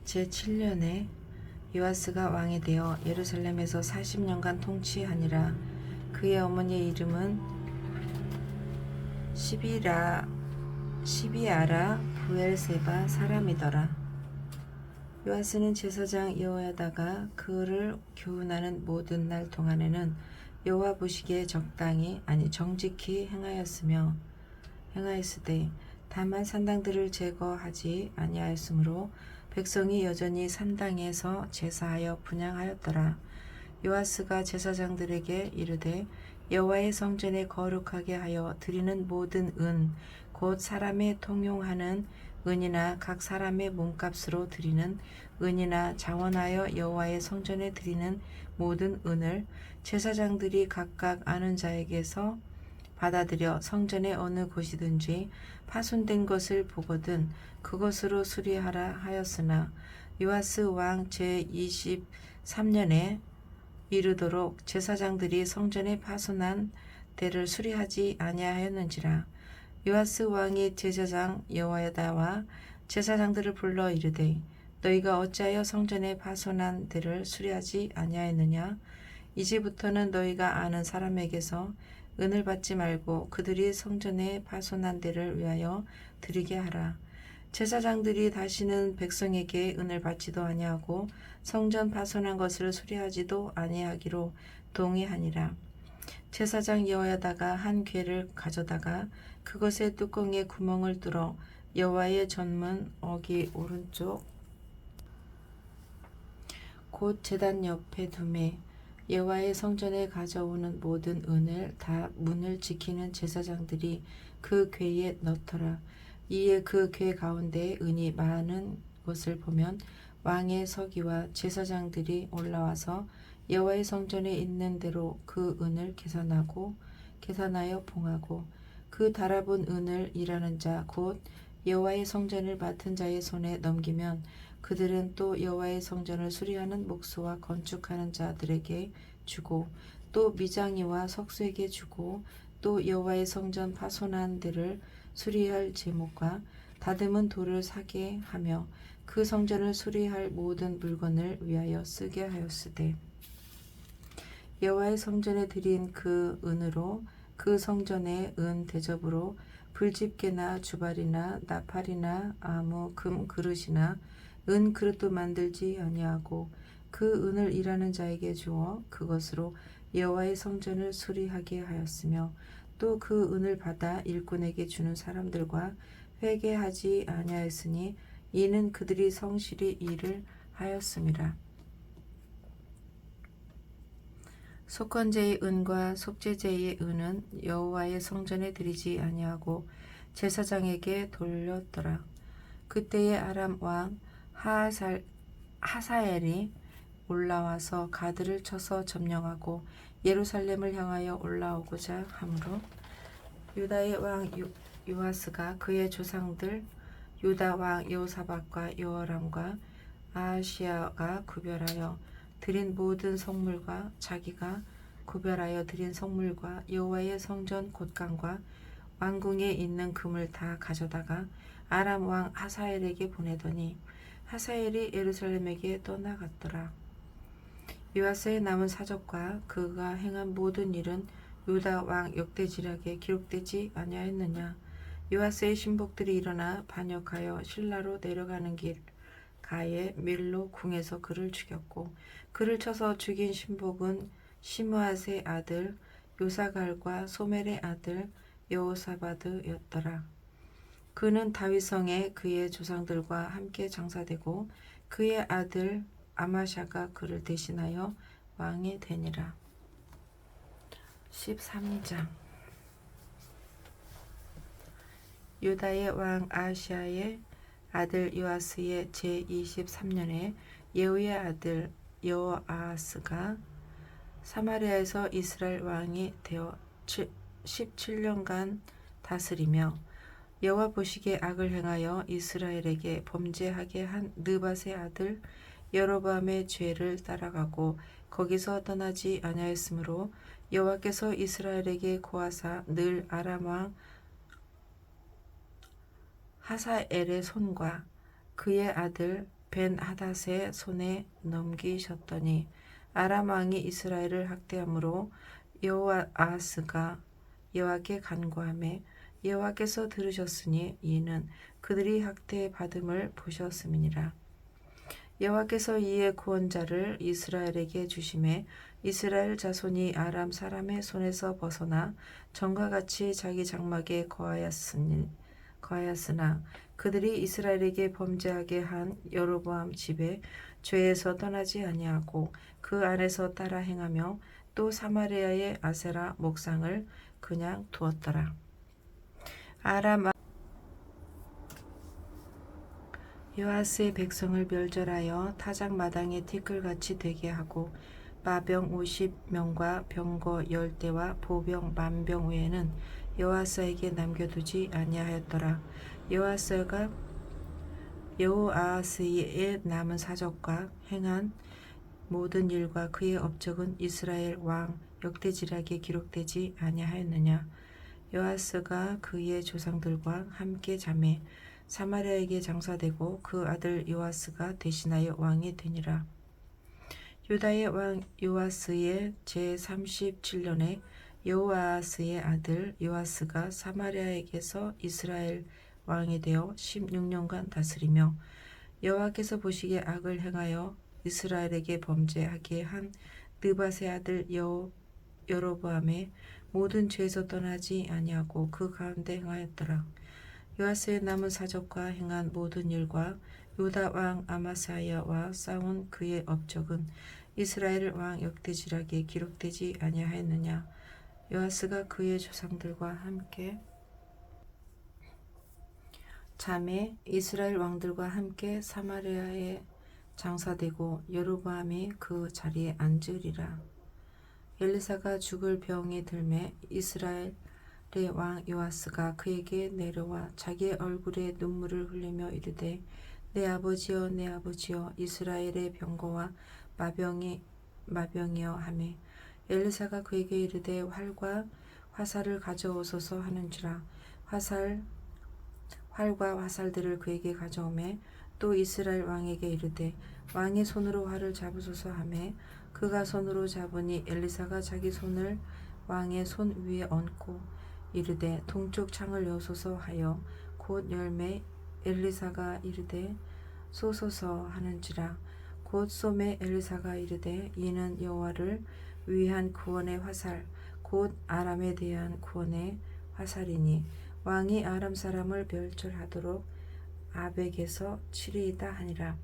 제7년에 요아스가 왕이 되어 예루살렘에서 40년간 통치하니라. 그의 어머니의 이름은 시비아라 부엘세바 사람이더라. 요아스는 제사장 여호야다가 그를 교훈하는 모든 날 동안에는 여호와 보시기에 정직히 행하였으되 다만 산당들을 제거하지 아니하였으므로 백성이 여전히 산당에서 제사하여 분향하였더라. 요아스가 제사장들에게 이르되 여호와의 성전에 거룩하게 하여 드리는 모든 은 곧 사람의 통용하는 은이나 각 사람의 몸값으로 드리는 은이나 자원하여 여호와의 성전에 드리는 모든 은을 제사장들이 각각 아는 자에게서 받아들여 성전의 어느 곳이든지 파손된 것을 보거든 그것으로 수리하라 하였으나 요아스 왕 제23년에 이르도록 제사장들이 성전에 파손한 데를 수리하지 아니하였는지라. 요아스 왕이 제사장 여호야다와 제사장들을 불러 이르되 너희가 어찌하여 성전에 파손한 데를 수리하지 아니하였느냐. 이제부터는 너희가 아는 사람에게서 은을 받지 말고 그들이 성전에 파손한 데를 위하여 드리게 하라. 제사장들이 다시는 백성에게 은을 받지도 아니하고 성전 파손한 것을 수리하지도 아니하기로 동의하니라. 제사장 여호야다가 한 궤를 가져다가 그것의 뚜껑에 구멍을 뚫어 여호와의 전문 어기 오른쪽 곧 제단 옆에 두매 여호와의 성전에 가져오는 모든 은을 다 문을 지키는 제사장들이 그 궤에 넣더라. 이에 그 궤 가운데 은이 많은 것을 보면 왕의 서기와 제사장들이 올라와서 여호와의 성전에 있는 대로 그 은을 계산하여 봉하고 그 달아본 은을 일하는 자 곧 여호와의 성전을 맡은 자의 손에 넘기면 그들은 또 여호와의 성전을 수리하는 목수와 건축하는 자들에게 주고 또 미장이와 석수에게 주고 또 여호와의 성전 파손한 데를 수리할 제목과 다듬은 돌을 사게 하며 그 성전을 수리할 모든 물건을 위하여 쓰게 하였으되 여호와의 성전에 드린 그 은으로 그 성전의 은 대접으로 불집게나 주발이나 나팔이나 아무 금 그릇이나 은 그릇도 만들지 아니하고 그 은을 일하는 자에게 주어 그것으로 여호와의 성전을 수리하게 하였으며 또 그 은을 받아 일꾼에게 주는 사람들과 회개하지 아니하였으니 이는 그들이 성실히 일을 하였음이라. 속건제의 은과 속죄제의 은은 여호와의 성전에 드리지 아니하고 제사장에게 돌렸더라. 그때에 아람 왕 하사엘이 올라와서 가드를 쳐서 점령하고 예루살렘을 향하여 올라오고자 하므로 유다의 왕 요아스가 그의 조상들 유다 왕 여호사밧과 여호람과 아하시야가 구별하여 드린 모든 성물과 자기가 구별하여 드린 성물과 여호와의 성전 곳간과 왕궁에 있는 금을 다 가져다가 아람 왕 하사엘에게 보내더니 하사엘이 예루살렘에게 떠나갔더라. 요아스의 남은 사적과 그가 행한 모든 일은 유다 왕 역대지략에 기록되지 아니하였느냐. 요아스의 신복들이 일어나 반역하여 실라로 내려가는 길 가에 밀로 궁에서 그를 죽였고 그를 쳐서 죽인 신복은 시므앗의 아들 요사갈과 소멜의 아들 여호사바드였더라. 그는 다윗성에 그의 조상들과 함께 장사되고 그의 아들 아마샤가 그를 대신하여 왕이 되니라. 13장 유다의 왕 아하시야의 아들 요아스의 제23년에 예후의 아들 여호아하스가 사마리아에서 이스라엘 왕이 되어 17년간 다스리며 여호와 보시기에 악을 행하여 이스라엘에게 범죄하게 한 느밧의 아들 여로보암의 죄를 따라가고 거기서 떠나지 아니하였으므로 여호와께서 이스라엘에게 고하사 늘 아람 왕 하사엘의 손과 그의 아들 벤하닷의 손에 넘기셨더니 아람 왕이 이스라엘을 학대함으로 여호아스가 여호와께 간구하매 여호와께서 들으셨으니 이는 그들이 학대 받음을 보셨음이니라. 여호와께서 이에 구원자를 이스라엘에게 주심에 이스라엘 자손이 아람 사람의 손에서 벗어나 전과 같이 자기 장막에 거하였으나 그들이 이스라엘에게 범죄하게 한 여로보암 집에 죄에서 떠나지 아니하고 그 안에서 따라 행하며 또 사마리아의 아세라 목상을 그냥 두었더라. 아람 요아스의 백성을 멸절하여 타작 마당에 티끌같이 되게 하고 마병 50명과 병거 10대와 보병 10,000병 외에는 여호아스에게 남겨두지 아니하였더라. 여호아스의 남은 사적과 행한 모든 일과 그의 업적은 이스라엘 왕 역대지략에 기록되지 아니하였느냐. 여호아스가 그의 조상들과 함께 자매 사마리아에게 장사되고 그 아들 요아스가 대신하여 왕이 되니라. 유다의 왕 요아스의 제37년에 여호아스의 아들 요아스가 사마리아에게서 이스라엘 왕이 되어 16년간 다스리며 여호와께서 보시기에 악을 행하여 이스라엘에게 범죄하게 한 느밧의 아들 여로보암의 모든 죄에서 떠나지 아니하고 그 가운데 행하였더라. 요아스의 남은 사적과 행한 모든 일과 유다 왕 아마스야와 싸운 그의 업적은 이스라엘 왕 역대지략에 기록되지 아니하였느냐. 요아스가 그의 조상들과 함께 자매 이스라엘 왕들과 함께 사마리아에 장사되고 여로보암이 그 자리에 앉으리라. 엘리사가 죽을 병이 들매 이스라엘의 왕 요아스가 그에게 내려와 자기의 얼굴에 눈물을 흘리며 이르되 내 아버지여 내 아버지여 이스라엘의 병거와 마병이여 하매 엘리사가 그에게 이르되 활과 화살을 가져오소서 하는지라. 활과 화살들을 그에게 가져오매 또 이스라엘 왕에게 이르되 왕의 손으로 활을 잡으소서 하매 그가 손으로 잡으니 엘리사가 자기 손을 왕의 손 위에 얹고 이르되 동쪽 창을 여소서 하여 곧 열매 엘리사가 이르되 쏘소서 하는지라. 곧 쏘매 엘리사가 이르되 이는 여호와를 위한 구원의 화살 곧 아람에 대한 구원의 화살이니 왕이 아람 사람을 멸절하도록 아벡에서 치리이다 하니라.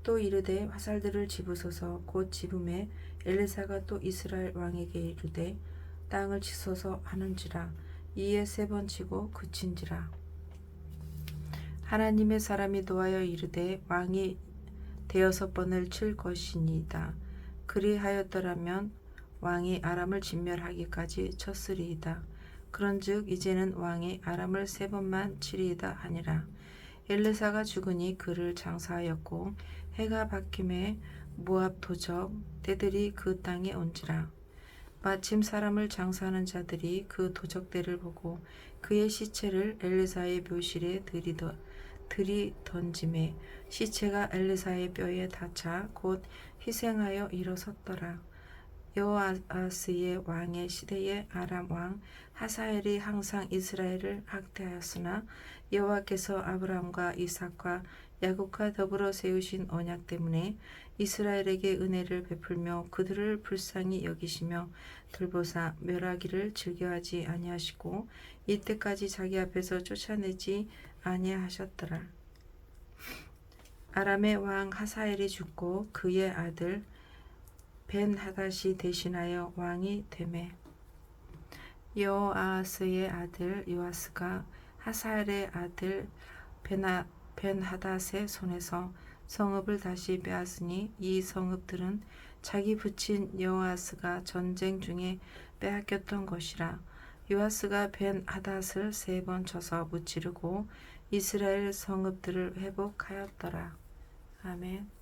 또 이르되 화살들을 집으소서. 곧 집음에 엘리사가 또 이스라엘 왕에게 이르되 땅을 치소서 하는지라. 이에 3번 치고 그친지라. 하나님의 사람이 노하여 이르되 왕이 6번을 칠 것이니이다. 그리하였더라면 왕이 아람을 진멸하기까지 쳤으리이다. 그런즉 이제는 왕이 아람을 3번만 치리이다 하니라. 엘리사가 죽으니 그를 장사하였고 해가 바뀜에 모압 도적 떼들이 그 땅에 온지라. 마침 사람을 장사하는 자들이 그 도적대를 보고 그의 시체를 엘리사의 묘실에 들이던짐에 시체가 엘리사의 뼈에 닿자 곧 희생하여 일어섰더라. 여호아스의 왕의 시대에 아람 왕 하사엘이 항상 이스라엘을 학대하였으나 여호와께서 아브라함과 이삭과 야곱과 더불어 세우신 언약 때문에 이스라엘에게 은혜를 베풀며 그들을 불쌍히 여기시며 돌보사 멸하기를 즐겨하지 아니하시고 이때까지 자기 앞에서 쫓아내지 아니하셨더라. 아람의 왕 하사엘이 죽고 그의 아들 벤하닷이 대신하여 왕이 되매 여호아스의 아들 요아스가 하사엘의 아들 벤하닷의 손에서 성읍을 다시 빼앗으니 이 성읍들은 자기 부친 여호아스가 전쟁 중에 빼앗겼던 것이라. 요아스가 벤하닷을 3번 쳐서 무찌르고 이스라엘 성읍들을 회복하였더라. 아멘.